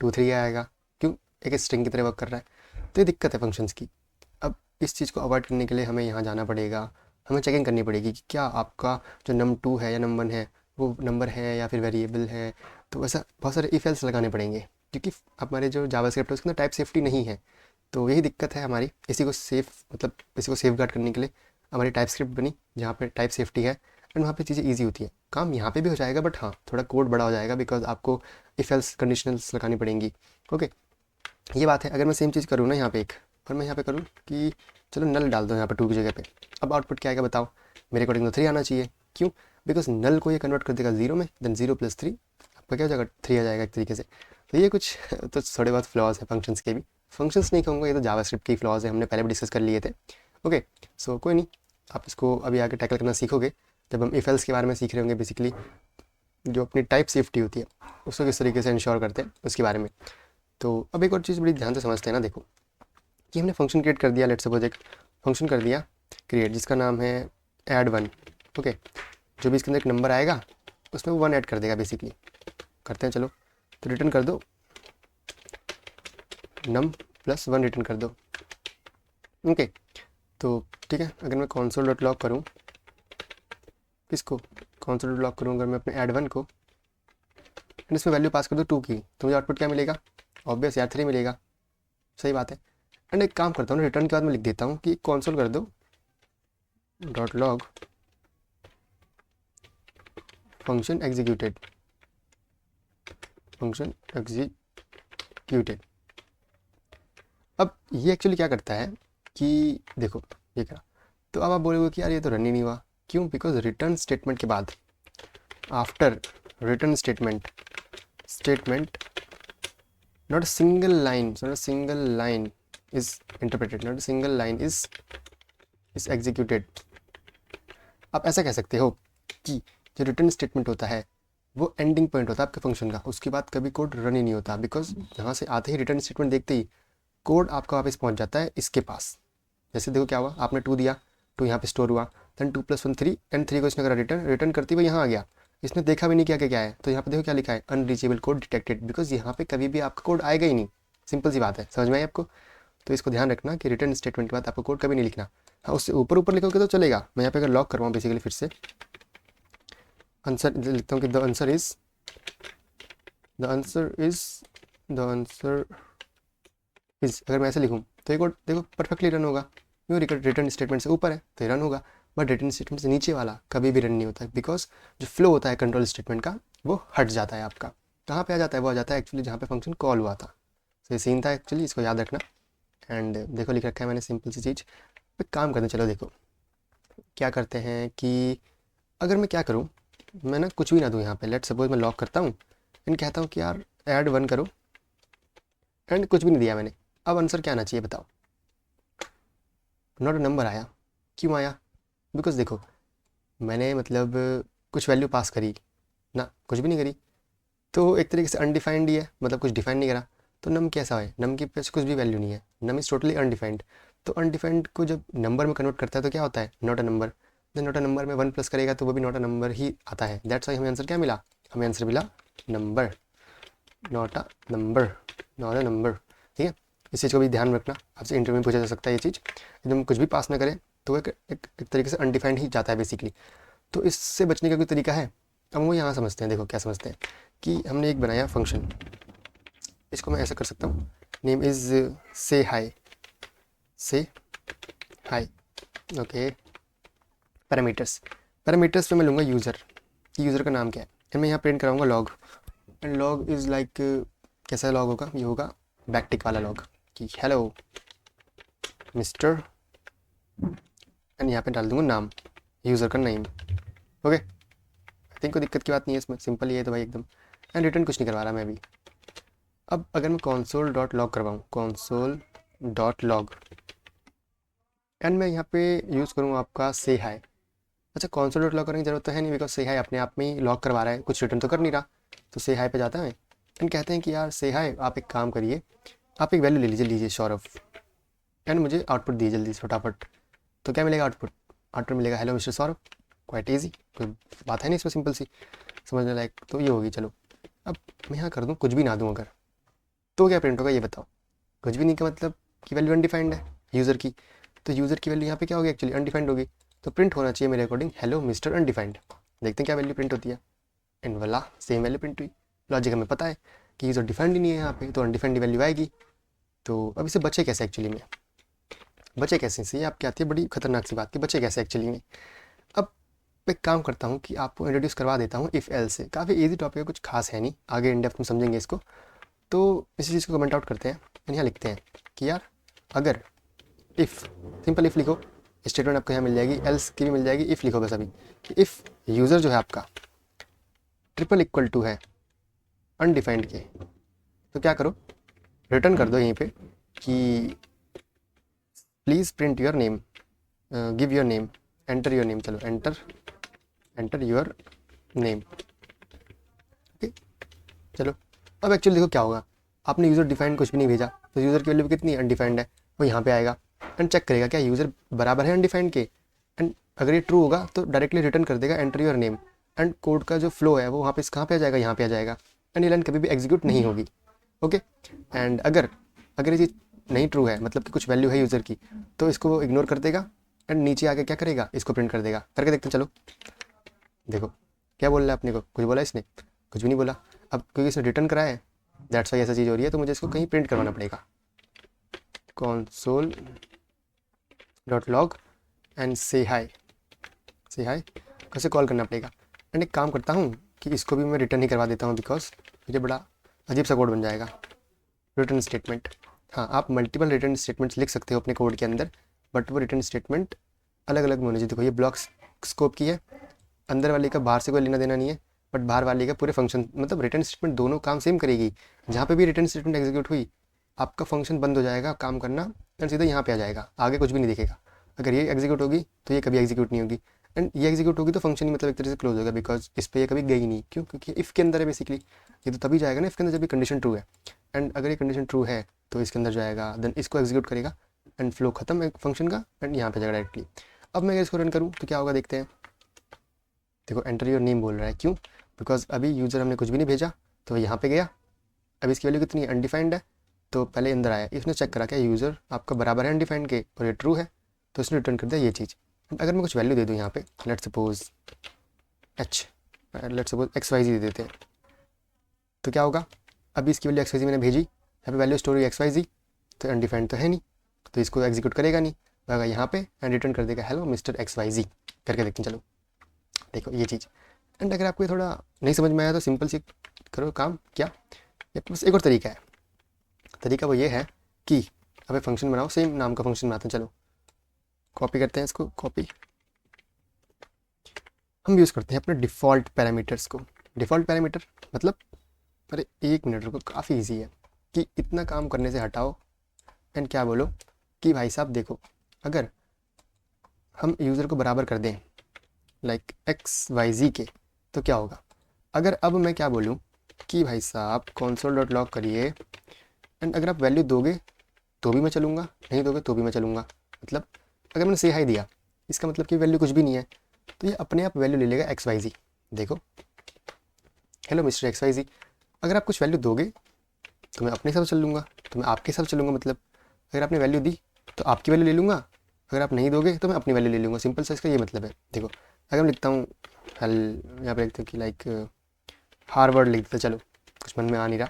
A: 23 आएगा। क्यों? एक स्ट्रिंग की तरह वर्क कर रहा है। तो ये दिक्कत है फंक्शंस की। अब इस चीज़ को अवॉइड करने के लिए हमें यहाँ जाना पड़ेगा, हमें चेकिंग करनी पड़ेगी कि क्या आपका जो num2 है या num1 है वो नंबर है या फिर वेरिएबल है। तो ऐसा बहुत सारे इफ एल्स लगाने पड़ेंगे, क्योंकि हमारे जो जावास्क्रिप्ट है उसके अंदर टाइप सेफ्टी नहीं है। तो यही दिक्कत है हमारी। इसी को सेफ गार्ड करने के लिए हमारी टाइप स्क्रिप्ट बनी, जहाँ पे टाइप सेफ्टी है एंड वहाँ पे चीज़ें ईजी होती है। काम यहाँ पे भी हो जाएगा, बट हाँ थोड़ा कोड बड़ा हो जाएगा, बिकॉज आपको इफ एल्स कंडीशनल्स लगानी पड़ेंगी। ओके, ये बात है। अगर मैं सेम चीज़ करूँ ना यहाँ पे एक, और मैं यहाँ पे करूँ कि चलो नल डाल दो यहाँ पे 2 की जगह पे, अब आउटपुट क्या आएगा बताओ? मेरे अकॉर्डिंग तो 3 आना चाहिए। क्यों? बिकॉज नल को ये कन्वर्ट कर देगा 0 में, देन 0+3 आपका क्या हो जाएगा? 3 आ जाएगा एक तरीके से। तो ये कुछ तो थोड़े बहुत फ्लॉज है फंक्शंस के भी। फंक्शंस नहीं कहूँगा, ये तो जावास्क्रिप्ट के फ्लॉज है, हमने पहले भी डिस्कस कर लिए थे। ओके, सो कोई नहीं, आप इसको अभी आगे टैकल करना सीखोगे जब हम इफ एल्स के बारे में सीख रहे होंगे। बेसिकली जो अपनी टाइप सेफ्टी होती है उसको किस तरीके से इंश्योर करते हैं उसके बारे में। तो अब एक और चीज़ बड़ी ध्यान से समझते हैं ना, देखो कि हमने फंक्शन क्रिएट कर दिया, लेट सपोज एक फंक्शन कर दिया क्रिएट जिसका नाम है add1। ओके, जो भी इसके अंदर एक नंबर आएगा उसमें वो 1 ऐड कर देगा बेसिकली। करते हैं चलो, तो रिटर्न कर दो num+1 रिटर्न कर दो। ओके, तो ठीक है। अगर मैं console डॉट लॉग करूँ, किसको console डॉट लॉग करूँ? अगर मैं अपने add1 को एंड इसमें वैल्यू पास कर दो 2 की, तो मुझे आउटपुट क्या मिलेगा? ऑब्वियस यार 3 मिलेगा। सही बात है। एंड एक काम करता हूँ ना, रिटर्न के बाद मैं लिख देता हूँ कि console कर दो dot log function executed, function executed. अब ये एक्चुअली क्या करता है कि देखो ये करा, तो अब आप बोलोगे कि यार ये तो रन ही नहीं हुआ। क्यों? बिकॉज रिटर्न स्टेटमेंट के बाद, after return statement not a single line is interpreted, not a single line is executed। आप ऐसा कह सकते हो कि जो रिटर्न स्टेटमेंट होता है वो एंडिंग पॉइंट होता है आपके फंक्शन का, उसके बाद कभी कोड रन ही नहीं होता। बिकॉज यहाँ से आते ही रिटर्न स्टेटमेंट देखते ही कोड आपका वापस पहुँच जाता है इसके पास। जैसे देखो क्या हुआ, आपने 2 दिया, 2 यहाँ पे स्टोर हुआ, देन 2+1 3 एंड 3 को इसने करा रिटर्न करते हुए यहाँ आ गया। इसने देखा भी नहीं क्या क्या है, तो यहाँ पे देखो क्या लिखा है, अनरीचेबल कोड डिटेक्टेड। बिकॉज यहाँ पे कभी भी आपका कोड आएगा ही नहीं। सिंपल सी बात है, समझ में आई आपको? तो इसको ध्यान रखना कि रिटर्न स्टेटमेंट के बाद आपको कोड कभी नहीं लिखना। हाँ, उससे ऊपर ऊपर लिखोगे तो चलेगा। मैं यहाँ पे अगर लॉक करवाऊँ बेसिकली फिर से आंसर लिखता हूँ कि द आंसर इज अगर मैं ऐसे लिखूँ तो ये कोड देखो परफेक्टली रन होगा। क्यों? रिटर्न स्टेटमेंट से ऊपर है तो रन होगा, बट रिटर्न स्टेटमेंट से नीचे वाला कभी भी रन नहीं होता है। बिकॉज जो फ्लो होता है कंट्रोल स्टेटमेंट का वो हट जाता है आपका। कहाँ पे आ जाता है? वो आ जाता है एक्चुअली जहाँ पे फंक्शन कॉल हुआ था। तो ये सीन था एक्चुअली, इसको याद रखना। एंड देखो लिख रखा है मैंने सिंपल सी चीज़। एक काम करते हैं, चलो देखो क्या करते हैं कि अगर मैं क्या करूँ, मैं ना कुछ भी ना दूँ यहाँ पे। लेट सपोज मैं लॉक करता हूँ एंड कहता हूँ कि यार add1 करो, एंड कुछ भी नहीं दिया मैंने। अब आंसर क्या आना चाहिए बताओ? नॉट अ नंबर आया। क्यों आया? बिकॉज देखो मैंने मतलब कुछ वैल्यू पास करी ना, कुछ भी नहीं करी, तो एक तरीके से अनडिफाइंड ही है, मतलब कुछ डिफाइन नहीं करा। तो नम कैसा है? नम के पास कुछ भी वैल्यू नहीं है, नम इज़ टोटली अनडिफाइंड। तो अनडिफाइंड को जब नंबर में कन्वर्ट करता है तो क्या होता है? Not a number. जब नॉट अ नंबर में 1 प्लस करेगा तो वो भी नॉट अ नंबर ही आता है। दैट्स वाई हमें आंसर क्या मिला? हमें आंसर मिला number, not a number, not a number. ठीक है, इस चीज़ को भी ध्यान रखना, आपसे इंटरव्यू में पूछा जा सकता है ये चीज़। जब हम कुछ भी पास ना करें तो एक तरीके से अनडिफाइंड ही जाता है बेसिकली। तो इससे बचने का कोई तरीका है? अब वो यहाँ समझते हैं। देखो क्या समझते हैं कि हमने एक बनाया फंक्शन, इसको मैं ऐसा कर सकता हूँ, नेम इज़ से हाई, ओके। पैरामीटर्स पे मैं लूँगा यूज़र, यूज़र का नाम क्या है, फिर मैं यहाँ प्रिंट कराऊँगा log. And log is like कैसा लॉग होगा, ये होगा बैकटिक वाला लॉग कि हेलो मिस्टर, एंड यहाँ पे डाल दूंगा नाम, यूज़र का नेम। ओके, आई थिंक कोई दिक्कत की बात नहीं है इसमें, सिंपल ही है तो भाई एकदम। एंड रिटर्न कुछ नहीं करवा रहा मैं अभी। अब अगर मैं console.log करवाऊँ, console.log, एंड मैं यहाँ पे यूज़ करूँ आपका से हाई। अच्छा, console.log करने की ज़रूरत तो है नहीं, बिकॉज से हाई अपने आप में ही लॉग करवा रहा है, कुछ रिटर्न तो कर नहीं रहा। तो से हाई पे जाता है एंड कहते हैं कि यार से हाई, आप एक काम करिए, आप एक वैल्यू ले लीजिए सौरभ, एंड मुझे आउटपुट दीजिए जल्दी से फटाफट। तो क्या मिलेगा आउटपुट? आउटपुट मिलेगा hello mister Saurabh. Quite easy, कोई बात है नहीं इसमें, सिंपल सी, समझने लायक तो ये होगी। चलो अब मैं यहाँ कर दूँ, कुछ भी ना दूँ अगर, तो क्या प्रिंट होगा ये बताओ? कुछ भी नहीं का मतलब कि वैल्यू अनडिफाइंड है यूज़र की, तो यूज़र की वैल्यू यहाँ पे क्या होगी, एक्चुअली अनडिफाइंड होगी। तो प्रिंट होना चाहिए मेरे अकॉर्डिंग हेलो मिस्टर अनडिफाइंड। देखते हैं क्या वैल्यू प्रिंट होती है, एंड वाला सेम वैल्यू प्रिंट हुई। लॉजिक हमें पता है कि यूज़र डिफाइंड ही नहीं है यहाँ पे, तो अनडिफाइंड वैल्यू आएगी। तो अब इसे बचे कैसे एक्चुअली में, बचे कैसे से, ये आपकी आती है बड़ी खतरनाक सी बात कि बचे कैसे एक्चुअली में। अब एक काम करता हूँ कि आपको इंट्रोड्यूस करवा देता हूँ इफ़ एल से। काफ़ी ईजी टॉपिक है, कुछ खास है नहीं, आगे इन डेप्थ में समझेंगे इसको। तो इसी चीज़ को कमेंट आउट करते हैं, यहाँ लिखते हैं कि यार अगर इफ़, सिंपल इफ़ लिखो, स्टेटमेंट आपको यहाँ मिल जाएगी, एल्स की भी मिल जाएगी, इफ़ लिखो बस अभी कि इफ़ यूज़र जो है आपका ट्रिपल इक्वल टू है अनडिफाइंड के, तो क्या करो, रिटर्न कर दो यहीं पे कि please print your name, give your name, enter your name. चलो एंटर योर नेम। ओके, चलो अब एक्चुअली देखो क्या होगा, आपने यूज़र डिफाइंड कुछ भी नहीं भेजा, तो यूज़र की वैल्यू कितनी अनडिफाइंड है वो यहाँ पे आएगा, एंड चेक करेगा क्या यूज़र बराबर है अनडिफाइंड के, एंड अगर ये ट्रू होगा तो डायरेक्टली रिटर्न कर देगा enter your name, and code का जो फ्लो है वो वहाँ पे कहाँ पे आ जाएगा, यहाँ पे आ जाएगा, एंड ये लाइन कभी भी एग्जीक्यूट नहीं होगी। ओके, एंड अगर अगर ये चीज़ नहीं ट्रू है, मतलब कि कुछ वैल्यू है यूज़र की, तो इसको वो इग्नोर कर देगा, एंड नीचे आके क्या करेगा, इसको प्रिंट कर देगा। करके देखते हैं, चलो देखो क्या बोल रहा है अपने को, कुछ बोला इसने? कुछ भी नहीं बोला। अब क्योंकि इसने रिटर्न करा है, दैट्स वाई ऐसा चीज़ हो रही है, तो मुझे इसको कहीं प्रिंट करवाना पड़ेगा, console.log एंड से हाई कैसे कॉल करना पड़ेगा। एंड एक काम करता हूँ कि इसको भी मैं रिटर्न ही करवा देता हूँ, बिकॉज मुझे बड़ा अजीब सा कोड बन जाएगा। रिटर्न स्टेटमेंट, हाँ आप मल्टीपल रिटर्न स्टेटमेंट्स लिख सकते हो अपने कोड के अंदर, बट वो रिटर्न स्टेटमेंट अलग अलग होने चाहिए। देखो ये ब्लॉक स्कोप की है, अंदर वाले का बाहर से कोई लेना देना नहीं है, बट बाहर वाले का पूरे फंक्शन, मतलब रिटर्न स्टेटमेंट दोनों काम सेम करेगी। जहाँ पे भी रिटर्न स्टेटमेंट एग्जीक्यूट हुई, आपका फंक्शन बंद हो जाएगा काम करना, एंड सीधा यहाँ पे आ जाएगा, आगे कुछ भी नहीं दिखेगा। अगर ये एग्जीक्यूट होगी तो ये कभी एग्जीक्यूट नहीं होगी, एंड ये एग्जीक्यूट होगी तो फंक्शन ही मतलब एक तरह से क्लोज होगा, बिकॉज इस पर ये कभी गई नहीं। क्यों? क्योंकि इफ़ के अंदर है बेसिकली, ये तो तभी जाएगा ना इफ़ के अंदर जब ये कंडीशन ट्रू है, एंड अगर ये कंडीशन ट्रू है तो इसके अंदर जाएगा, देन इसको एग्जीक्यूट करेगा, एंड फ्लो खत्म एक फंक्शन का, एंड यहाँ पे जाएगा डायरेक्टली। अब मैं अगर इसको रन करूँ तो क्या होगा देखते हैं। देखो एंटर योर नेम बोल रहा है, क्यों? बिकॉज अभी यूज़र हमने कुछ भी नहीं भेजा, तो यहाँ पे गया, अब इसकी वैल्यू कितनी अनडिफाइंड है, तो पहले अंदर आया, इसने चेक करा क्या यूज़र आपका बराबर है अनडिफाइंड के, और ये ट्रू है, तो इसने रिटर्न कर दिया ये चीज़। अगर मैं कुछ वैल्यू दे दूँ यहाँ पे, लेट्स सपोज XYZ दे देते हैं, तो क्या होगा, अभी इसकी वैल्यू XYZ मैंने भेजी, यहाँ पे वैल्यू स्टोर हुई XYZ, तो अनडिफाइंड तो है नहीं, तो इसको एग्जीक्यूट करेगा नहीं, आएगा यहाँ पे एंड रिटर्न कर देगा हेलो मिस्टर XYZ। करके देखते हैं, चलो देखो ये चीज़। एंड अगर आपको ये थोड़ा नहीं समझ में आया तो सिंपल सी करो काम, क्या, ये बस एक और तरीका है। तरीका वो ये है कि अब एक फंक्शन बनाओ, सेम नाम का फंक्शन बनाते हैं। चलो कॉपी करते हैं इसको, कॉपी, हम यूज़ करते हैं अपने डिफ़ॉल्ट पैरामीटर्स को। डिफ़ॉल्ट पैरामीटर मतलब, अरे एक मिनट रुको, काफ़ी इजी है कि इतना काम करने से हटाओ, एंड क्या बोलो कि भाई साहब देखो, अगर हम यूज़र को बराबर कर दें लाइक XYZ के, तो क्या होगा। अगर अब मैं क्या बोलूँ कि भाई साहब console.log करिए, एंड अगर आप वैल्यू दोगे तो भी मैं चलूँगा, नहीं दोगे तो भी मैं चलूँगा। मतलब अगर मैंने से हाई दिया, इसका मतलब कि वैल्यू कुछ भी नहीं है, तो ये अपने आप वैल्यू ले लेगा XYZ। देखो हेलो मिस्टर XYZ, अगर आप कुछ वैल्यू दोगे तो मैं अपने हिसाब से चल लूँगा, तो मैं आपके हिसाब से चलूँगा। मतलब अगर आपने वैल्यू दी तो आपकी वैल्यू ले लूँगा, अगर आप नहीं दोगे तो मैं अपनी वैल्यू ले लूँगा। सिंपल सा इसका ये मतलब है। देखो अगर मैं लिखता हूँ हेल, यहाँ पर लिखता हूँ कि लाइक हार्वर्ड लिख देता, चलो कुछ मन में आ नहीं रहा,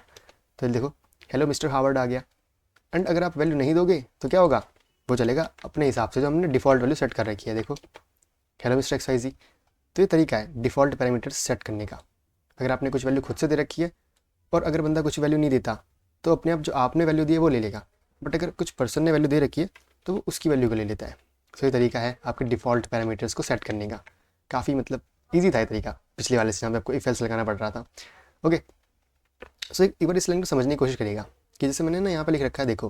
A: तो देखो हेलो मिस्टर हार्वर्ड आ गया, एंड अगर आप वैल्यू नहीं दोगे तो क्या होगा, वो चलेगा अपने हिसाब से जो हमने डिफ़ॉल्ट वैल्यू सेट कर रखी है। देखो हेलो मिस्टर XYZ, तो ये तरीका है डिफ़ॉल्ट पैरामीटर्स सेट करने का। अगर आपने कुछ वैल्यू खुद से दे रखी है और अगर बंदा कुछ वैल्यू नहीं देता तो अपने आप जो आपने वैल्यू दी है वो ले लेगा, बट अगर कुछ पर्सन ने वैल्यू दे रखी है तो वो उसकी वैल्यू को ले लेता है। सो ये तरीका है आपके डिफ़ॉल्ट पैरामीटर्स को सेट करने का। काफ़ी मतलब ईजी था ये तरीका पिछले वाले से, जहाँ पे आपको इफ एल्स लगाना पड़ रहा था। ओके, सो एक बार इस लाइन को समझने की कोशिश करिएगा कि जैसे मैंने ना यहाँ पे लिख रखा है, देखो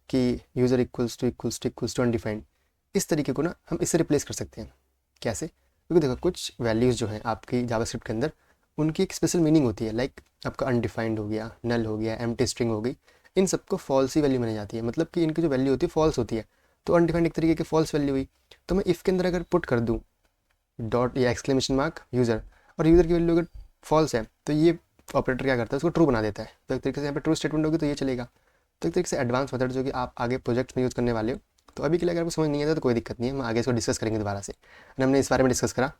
A: कि यूज़र इक्वल्स टू अनडिफाइंड, इस तरीके को ना हम इससे रिप्लेस कर सकते हैं। कैसे? क्योंकि देखो कुछ वैल्यूज़ जो हैं आपकी जावास्क्रिप्ट के अंदर, उनकी एक स्पेशल मीनिंग होती है। लाइक आपका अनडिफाइंड हो गया, नल हो गया, एम्प्टी स्ट्रिंग हो गई, इन सबको फॉल्स ही वैल्यू मानी जाती है। मतलब कि इनकी जो वैल्यू होती है फॉल्स होती है। तो अनडिफाइंड एक तरीके की फॉल्स वैल्यू हुई। तो मैं इफ़ के अंदर अगर पुट कर दूँ डॉट या एक्सक्लेमेशन मार्क यूज़र, और यूज़र की वैल्यू अगर फॉल्स है तो ये ऑपरेटर क्या करता है, उसको ट्रू बना देता है। तो एक तरीके से यहाँ पे ट्रू स्टेटमेंट होगी तो ये चलेगा। तो एक तरीके से एडवांस मेथड जो कि आप आगे प्रोजेक्ट्स में यूज़ करने वाले हो। तो अभी के लिए अगर आपको समझ नहीं आता तो कोई दिक्कत नहीं है, हम आगे इसको डिस्कस करेंगे दोबारा से। एंड हमने इस बारे में डिस्कस करा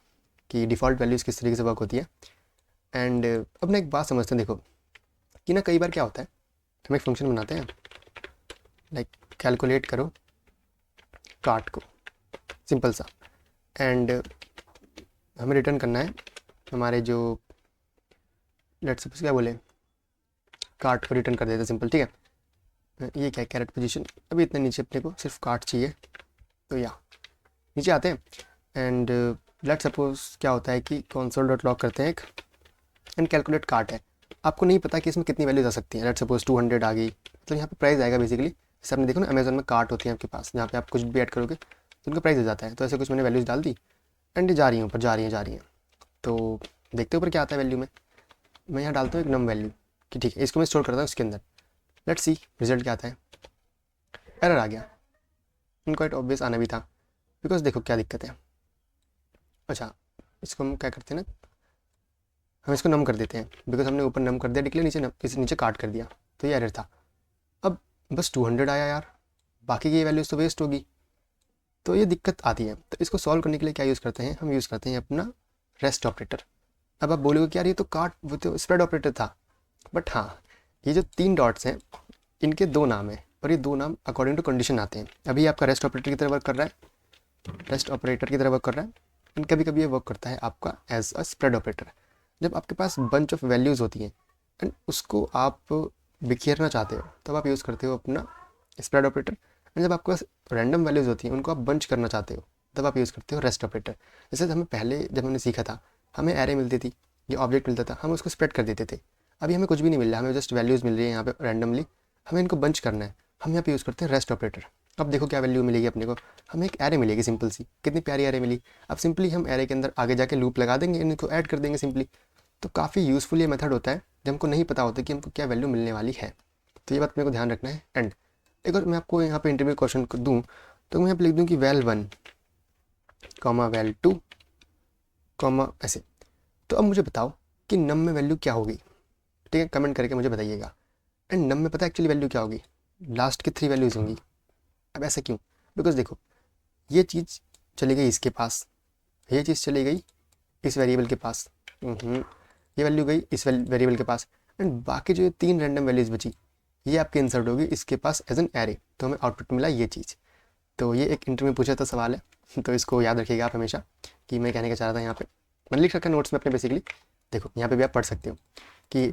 A: कि डिफ़ॉल्ट वैल्यूज़ किस तरीके से वर्क होती है। एंड अब ना एक बात समझते हैं, देखो कि ना कई बार क्या होता है, हम एक फंक्शन बनाते हैं लाइक कैलकुलेट करो कार्ट को, सिंपल सा, एंड हमें रिटर्न करना है हमारे जो लेट्स सपोज क्या बोले, कार्ट को रिटर्न कर देते हैं, सिंपल, ठीक है। ये क्या है, कैरेट पोजीशन, अभी इतने नीचे अपने को सिर्फ कार्ट चाहिए। तो या नीचे आते हैं एंड लेट सपोज क्या होता है कि कंसोल डॉट लॉग करते हैं एक, एंड कैलकुलेट कार्ट है। आपको नहीं पता कि इसमें कितनी वैल्यूज आ सकती हैं। लेट सपोज 200 आ गई, मतलब यहाँ पे प्राइस आएगा बेसिकली। जैसे आपने देखो ना अमेजोन में कार्ट होती है आपके पास, जहाँ पे आप कुछ भी ऐड करोगे तो उनका प्राइस हो जाता है। तो ऐसे कुछ मैंने वैल्यूज़ डाल दी एंड जा रही हैं ऊपर, जा रही हैं। तो देखते ऊपर क्या आता है वैल्यू में। मैं यहाँ डालता हूँ एक नम वैल्यू कि ठीक है, इसको मैं स्टोर करता हूँ उसके अंदर। लेट्स सी रिजल्ट क्या आता है। एरर आ गया, क्वाइट ऑब्वियस आना भी था, बिकॉज देखो क्या दिक्कत है। अच्छा, इसको हम क्या करते हैं ना, हम इसको नम कर देते हैं, बिकॉज हमने ऊपर नम कर दिया डिक्लेयर, नीचे इसे नीचे काट कर दिया, तो ये एरर था। अब बस 200 आया यार, बाकी की वैल्यूज़ तो वेस्ट होगी, तो ये दिक्कत आती है। तो इसको सॉल्व करने के लिए क्या यूज़ करते हैं, हम यूज़ करते हैं अपना रेस्ट ऑपरेटर। अब आप बोलोगे कि यार ये तो वो तो स्प्रेड ऑपरेटर था, बट हाँ, ये जो 3 डॉट्स हैं इनके 2 नाम हैं, और ये 2 नाम अकॉर्डिंग टू कंडीशन आते हैं। अभी आपका रेस्ट ऑपरेटर की तरह वर्क कर रहा है, रेस्ट ऑपरेटर की तरह वर्क कर रहा है, एंड कभी कभी ये वर्क करता है आपका एज अ स्प्रेड ऑपरेटर। जब आपके पास बंच ऑफ वैल्यूज़ होती हैं एंड उसको आप बिखेरना चाहते हो तब आप यूज़ करते हो अपना स्प्रेड ऑपरेटर। एंड जब आपके पास रैंडम वैल्यूज़ होती हैं उनको आप बंच करना चाहते हो तब आप यूज़ करते हो रेस्ट ऑपरेटर। जैसे हमें पहले जब हमने सीखा था, हमें एरे मिलती थी या ऑब्जेक्ट मिलता था, हम उसको स्प्रेड कर देते थे। अभी हमें कुछ भी नहीं मिल रहा, हमें जस्ट वैल्यूज़ मिल रही है यहाँ पे रैंडमली, हमें इनको बंच करना है, हम यहाँ पे यूज़ करते हैं रेस्ट ऑपरेटर। अब देखो क्या वैल्यू मिलेगी अपने को, हमें एक एरे मिलेगी सिंपल सी, कितनी प्यारी एरे मिली। अब सिंपली हम एरे के अंदर आगे जाके लूप लगा देंगे, इनको ऐड कर देंगे सिंपली। तो काफ़ी यूज़फुल ये मेथड होता है जब हमको नहीं पता होता कि हमको क्या वैल्यू मिलने वाली है। तो ये बात मेरे को ध्यान रखना है। एंड एक और मैं आपको यहाँ पे इंटरव्यू क्वेश्चन दूँ तो मैं यहाँ पे लिख दूँ कि val1 val2 ऐसे। तो अब मुझे बताओ कि नम में वैल्यू क्या होगी, ठीक है, कमेंट करके मुझे बताइएगा। एंड नम में पता है एक्चुअली वैल्यू क्या होगी, लास्ट की 3 वैल्यूज़ होंगी। अब ऐसा क्यों, बिकॉज देखो ये चीज़ चली गई इसके पास, ये चीज़ चली गई इस वेरिएबल के पास, ये वैल्यू गई इस वेरिएबल के पास, एंड बाकी जो 3 रैंडम वैल्यूज़ बची ये आपकी इंसर्ट होगी इसके पास एज एन एरे। तो हमें आउटपुट मिला ये चीज़। तो ये एक इंटरव्यू में पूछा था सवाल है, तो इसको याद रखिएगा आप हमेशा कि मैं कहने का चाह रहा था यहाँ पे। मैंने लिख रखा नोट्स में अपने बेसिकली, देखो यहाँ पे भी आप पढ़ सकते हो कि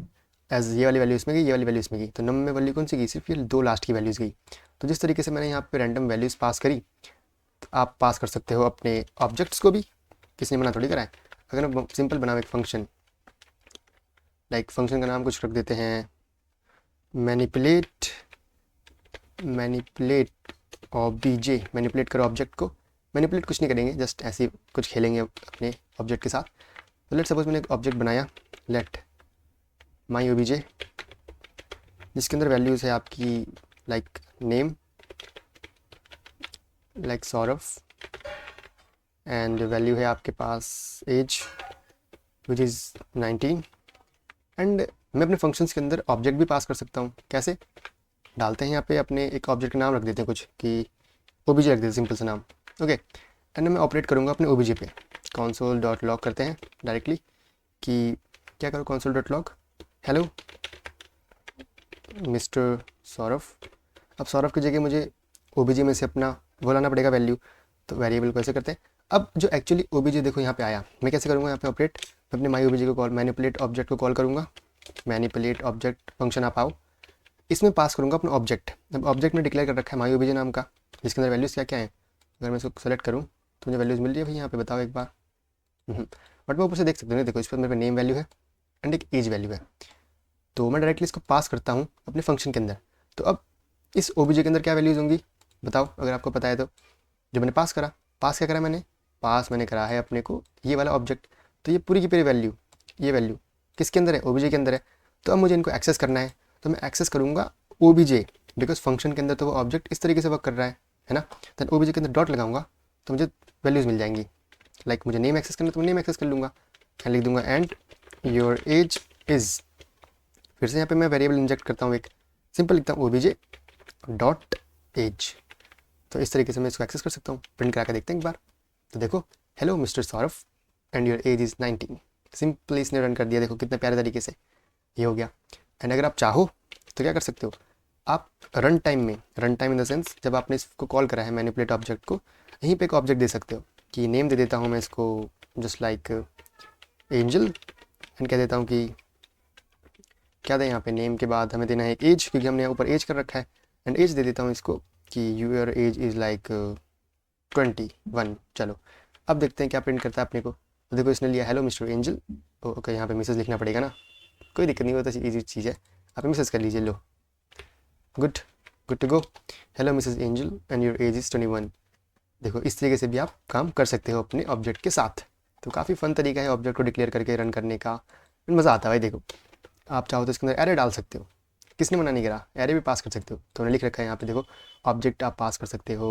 A: एज ये वाली वैल्यू इसमें गई, ये वाली वैल्यू इसमें गई। तो नम में वैल्यू कौन सी गई, सिर्फ ये 2 लास्ट की वैल्यूज़ गई। तो जिस तरीके से मैंने यहाँ पे रैंडम वैल्यूज़ पास करी, तो आप पास कर सकते हो अपने ऑब्जेक्ट्स को भी, किसी ने मना थोड़ी करा है। अगर हम सिंपल बनाओ एक फंक्शन, लाइक फंक्शन का नाम कुछ रख देते हैं मैनिपुलेट ऑब्जे, मैनिपुलेट करो ऑब्जेक्ट को। मैनिपुलेट कुछ नहीं करेंगे, जस्ट ऐसे कुछ खेलेंगे अपने ऑब्जेक्ट के साथ। तो लेट सपोज मैंने एक ऑब्जेक्ट बनाया लेट माई ओबीजे, जिसके अंदर वैल्यूज़ है आपकी like name, like Saurabh, and value है आपके पास एज विच इज़ 19। एंड मैं अपने फंक्शंस के अंदर ऑब्जेक्ट भी पास कर सकता हूँ। कैसे डालते हैं यहाँ पे, अपने एक ऑब्जेक्ट का नाम रख देते हैं कुछ कि ओबीजे रख देते हैं, सिंपल सा नाम, ओके। एंड मैं ऑपरेट करूँगा अपने ओबीजे पे, कंसोल डॉट लॉग करते हैं डायरेक्टली कि क्या करो, console dot log hello mister Saurabh. अब सौरभ की जगह मुझे ओबीजे में से अपना वो लाना पड़ेगा वैल्यू, तो वेरिएबल को ऐसे करते हैं। अब जो एक्चुअली ओबीजे देखो यहाँ पे आया, मैं कैसे करूँगा यहाँ पे ऑपरेट, मैं अपने माई ओबीजे को कॉल, मैनिपुलेट ऑब्जेक्ट को कॉल करूँगा मैनिपुलेट ऑब्जेक्ट फंक्शन आप आओ, इसमें पास करूँगा अपना ऑब्जेक्ट। अब ऑब्जेक्ट में डिक्लेयर कर रखा है माई ओबीजे नाम का, जिसके अंदर वैल्यूज़ क्या क्या है। अगर मैं इसको सेलेक्ट करूँ तो मुझे वैल्यूज़ मिल रही है भाई यहाँ पे, बताओ एक बार। बट मैं ऊपर से देख सकते हो, देखो इस पर मेरे नेम वैल्यू है एंड एक एज वैल्यू है। तो मैं डायरेक्टली इसको पास करता हूँ अपने फंक्शन के अंदर। तो अब इस ओबीजे के अंदर क्या वैल्यूज़ होंगी बताओ, अगर आपको पता है तो। जो मैंने पास करा, पास क्या करा मैंने, पास मैंने करा है अपने को ये वाला ऑब्जेक्ट। तो ये पूरी की पूरी वैल्यू, ये वैल्यू किसके अंदर है, ओबीजे के अंदर है। तो अब मुझे इनको एक्सेस करना है, तो मैं एक्सेस करूँगा ओबीजे, बिकॉज फंक्शन के अंदर तो वो ऑब्जेक्ट इस तरीके से वर्क कर रहा है ना। देन ओबीजे के अंदर डॉट लगाऊंगा तो मुझे वैल्यूज़ मिल जाएंगी। लाइक मुझे नेम एक्सेस करना है तो मैं नेम एक्सेस कर लूँगा, क्या लिख दूंगा, एंड योर एज इज़, फिर से यहाँ पे मैं वेरिएबल इंजेक्ट करता हूँ, एक सिंपल लिखता हूँ ओबीजे डॉट एज। तो इस तरीके से मैं इसको एक्सेस कर सकता हूँ। प्रिंट करा के देखते हैं एक बार। तो देखो, hello mister Saurabh and your age is 19। Simply इसने रन कर दिया, देखो कितने प्यारे तरीके से ये हो गया। एंड अगर आप चाहो तो क्या कर सकते हो, आप रन टाइम में, run time in the sense जब आपने इसको कॉल करा है मैनिपुलेट ऑब्जेक्ट को, यहीं पे एक ऑब्जेक्ट दे सकते हो कि नेम दे देता हूँ मैं इसको जस्ट लाइक एंजल, एंड कह देता हूँ कि क्या दें यहाँ पे, नेम के बाद हमें देना है एक एज, क्योंकि हमने ऊपर एज कर रखा है। एंड एज दे देता हूँ इसको कि यूर एज इज़ लाइक 21। चलो अब देखते हैं क्या प्रिंट करता है अपने को। तो देखो इसने लिया हेलो मिस्टर एंजल। ओके, यहाँ पे मैसेज लिखना पड़ेगा ना, कोई दिक्कत नहीं, वो तो ईजी चीज़ है, आप मैसेज कर लीजिए। लो, good good to go, hello Mrs Angel and your age is 21। देखो इस तरीके से भी आप काम कर सकते हो अपने ऑब्जेक्ट के साथ। तो काफ़ी फ़न तरीका है ऑब्जेक्ट को डिक्लेयर करके रन करने का, मज़ा आता है भाई। देखो आप चाहो तो इसके अंदर एरे डाल सकते हो, किसने मना नहीं करा, एरे भी पास कर सकते हो। तो उन्होंने लिख रखा है यहाँ पे, देखो ऑब्जेक्ट आप पास कर सकते हो।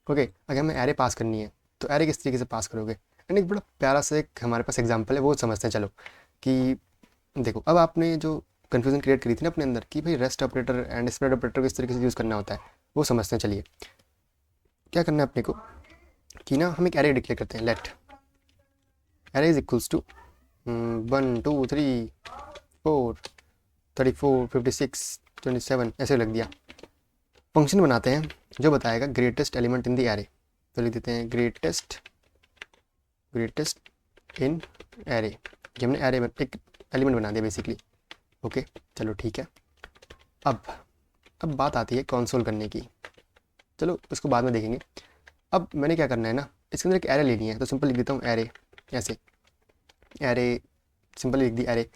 A: ओके, अगर हमें एरे पास करनी है तो एरे किस तरीके से पास करोगे। एंड एक बड़ा प्यारा सा एक हमारे पास एग्जाम्पल है, वो समझते हैं चलो। कि देखो अब आपने जो कन्फ्यूज़न क्रिएट करी थी ना अपने अंदर कि भाई rest operator and spread operator को इस तरीके से यूज़ करना होता है, वो समझते हैं। चलिए क्या करना है अपने को कि ना हम एक एरे डिक्लेयर करते हैं, let array is equals to 1 2 3 4 34 56 27 ऐसे लग दिया। फंक्शन बनाते हैं जो बताएगा greatest element in the array. तो लिख देते हैं ग्रेटेस्ट इन एरे, कि हमने एरे एक एलिमेंट बना दिया बेसिकली। ओके चलो ठीक है। अब बात आती है कंसोल करने की, चलो उसको बाद में देखेंगे। अब मैंने क्या करना है ना, इसके अंदर एक एरे लेनी है, तो सिंपल लिख देता हूँ एरे, ऐसे एरे सिंपल लिख दी एरे।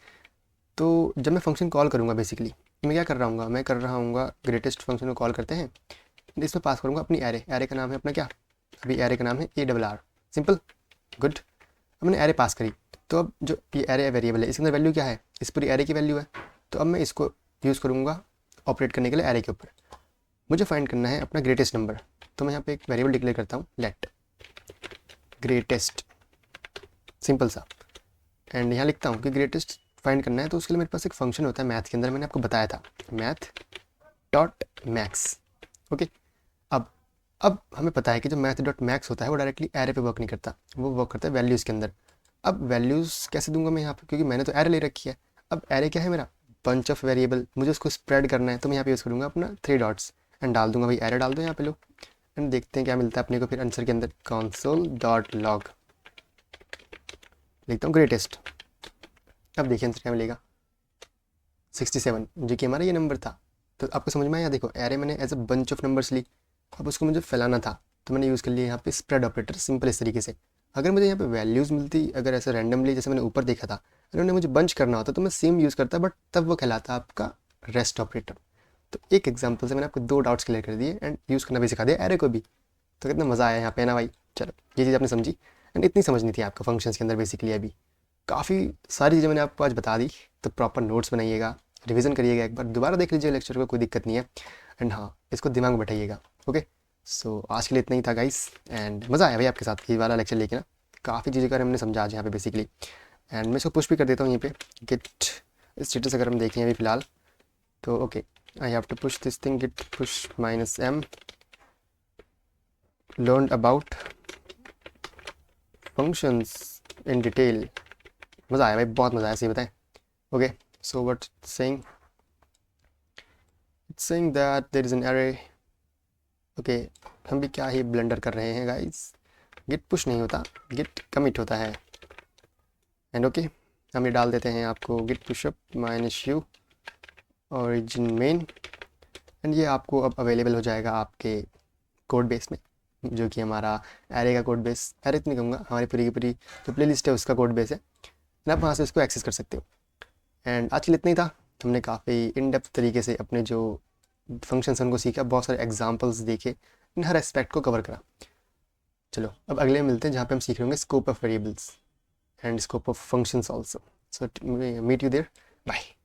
A: तो जब मैं फंक्शन कॉल करूँगा बेसिकली मैं क्या कर रहा हूँ, मैं कर रहा हूँ ग्रेटेस्ट फंक्शन को कॉल करते हैं, इसमें पास करूँगा अपनी एरे। एरे का नाम है अपना क्या, अभी एरे का नाम है ARR, सिंपल गुड। अब मैंने एरे पास करी, तो अब जो ये एरे वेरिएबल है इसके अंदर वैल्यू क्या है, इस पूरी एरे की वैल्यू है। तो अब मैं इसको यूज़ करूँगा ऑपरेट करने के लिए एरे के ऊपर। मुझे फाइंड करना है अपना ग्रेटेस्ट नंबर, तो मैं यहाँ पे एक वेरिएबल डिक्लेयर करता हूँ लेट ग्रेटेस्ट, सिंपल सा। एंड यहाँ लिखता हूँ कि ग्रेटेस्ट फाइंड करना है, तो उसके लिए मेरे पास एक फंक्शन होता है मैथ के अंदर, मैंने आपको बताया था मैथ डॉट मैक्स। ओके, अब हमें पता है कि जो मैथ डॉट मैक्स होता है वो डायरेक्टली एरे पे वर्क नहीं करता, वो वर्क करता है वैल्यूज़ के अंदर। अब वैल्यूज़ कैसे दूंगा मैं यहाँ पे, क्योंकि मैंने तो एरे ले रखी है। अब एरे क्या है मेरा, बंच ऑफ वेरिएबल, मुझे उसको स्प्रेड करना है, तो मैं यहाँ पे यूज़ करूँगा अपना 3 डॉट्स एंड डाल दूंगा भाई एरे डाल दो यहाँ पे लो। एंड देखते हैं क्या मिलता है अपने को फिर आंसर के अंदर, कंसोल डॉट लॉग लिखता हूँ ग्रेटेस्ट। अब देखिए आंसर क्या मिलेगा 67, जो कि हमारा ये नंबर था। तो आपको समझ में आया, देखो एरे मैंने as a bunch of numbers ली, अब उसको मुझे फैलाना था तो मैंने यूज़ कर लिया यहाँ पे स्प्रेड ऑपरेटर, सिंपल इस तरीके से। अगर मुझे यहाँ पे वैल्यूज़ मिलती अगर ऐसे रैंडमली जैसे मैंने ऊपर देखा था, अगर उन्हें मुझे बंच करना होता तो मैं सेम यूज़ करता, बट तब वो कहलाता आपका रेस्ट ऑपरेटर। तो एक एग्जाम्पल से मैंने आपको 2 डाउट्स क्लियर कर दिए एंड यूज़ करना भी सिखा दिया एरे को भी। तो कितना मज़ा आया यहाँ पे ना भाई। चलो ये चीज़ आपने समझी, एंड इतनी समझनी थी आपको फंक्शंस के अंदर बेसिकली। अभी काफ़ी सारी चीज़ें मैंने आपको आज बता दी, तो प्रॉपर नोट्स बनाइएगा, रिवीजन करिएगा, एक बार दोबारा देख लीजिए लेक्चर को, कोई दिक्कत नहीं है। एंड हाँ, इसको दिमाग में बैठाइएगा। ओके, सो आज के लिए इतना ही था गाइस, एंड मज़ा आया भाई आपके साथ ये वाला लेक्चर लेके ना, काफ़ी चीज़ें का हमने समझा आज यहाँ पे बेसिकली। एंड मैं इसको पुश भी कर देता हूँ यहीं पे गिट स्टेटस अगर हम देखें अभी फ़िलहाल तो। Okay, I have to push this thing git push -m learn about functions in detail. मज़ा आया भाई, बहुत मज़ा आया, सही बताएं। Okay, so what saying, it's saying that there is an array. Okay, हम भी क्या ही ब्लंडर कर रहे हैं गाइस, गिट पुश नहीं होता गिट कमिट होता है। एंड ओके, हम ये डाल देते हैं आपको git push-up -u origin main, and ये आपको अब अवेलेबल हो जाएगा आपके कोड बेस में, जो कि हमारा एरे का कोड बेस, एरे तो नहीं कहूँगा, हमारी पूरी की पूरी जो प्ले लिस्ट है उसका कोड बेस है, आप वहाँ से उसको एक्सेस कर सकते हो। एंड आज के लिए इतना ही था। हमने काफ़ी इन डेप्थ तरीके से अपने जो फंक्शंस उनको सीखा, बहुत सारे एग्जांपल्स देखे, इन हर एस्पेक्ट को कवर करा। चलो अब अगले में मिलते हैं, जहाँ पे हम सीख रहे होंगे scope of variables and scope of functions also. So meet you there, bye.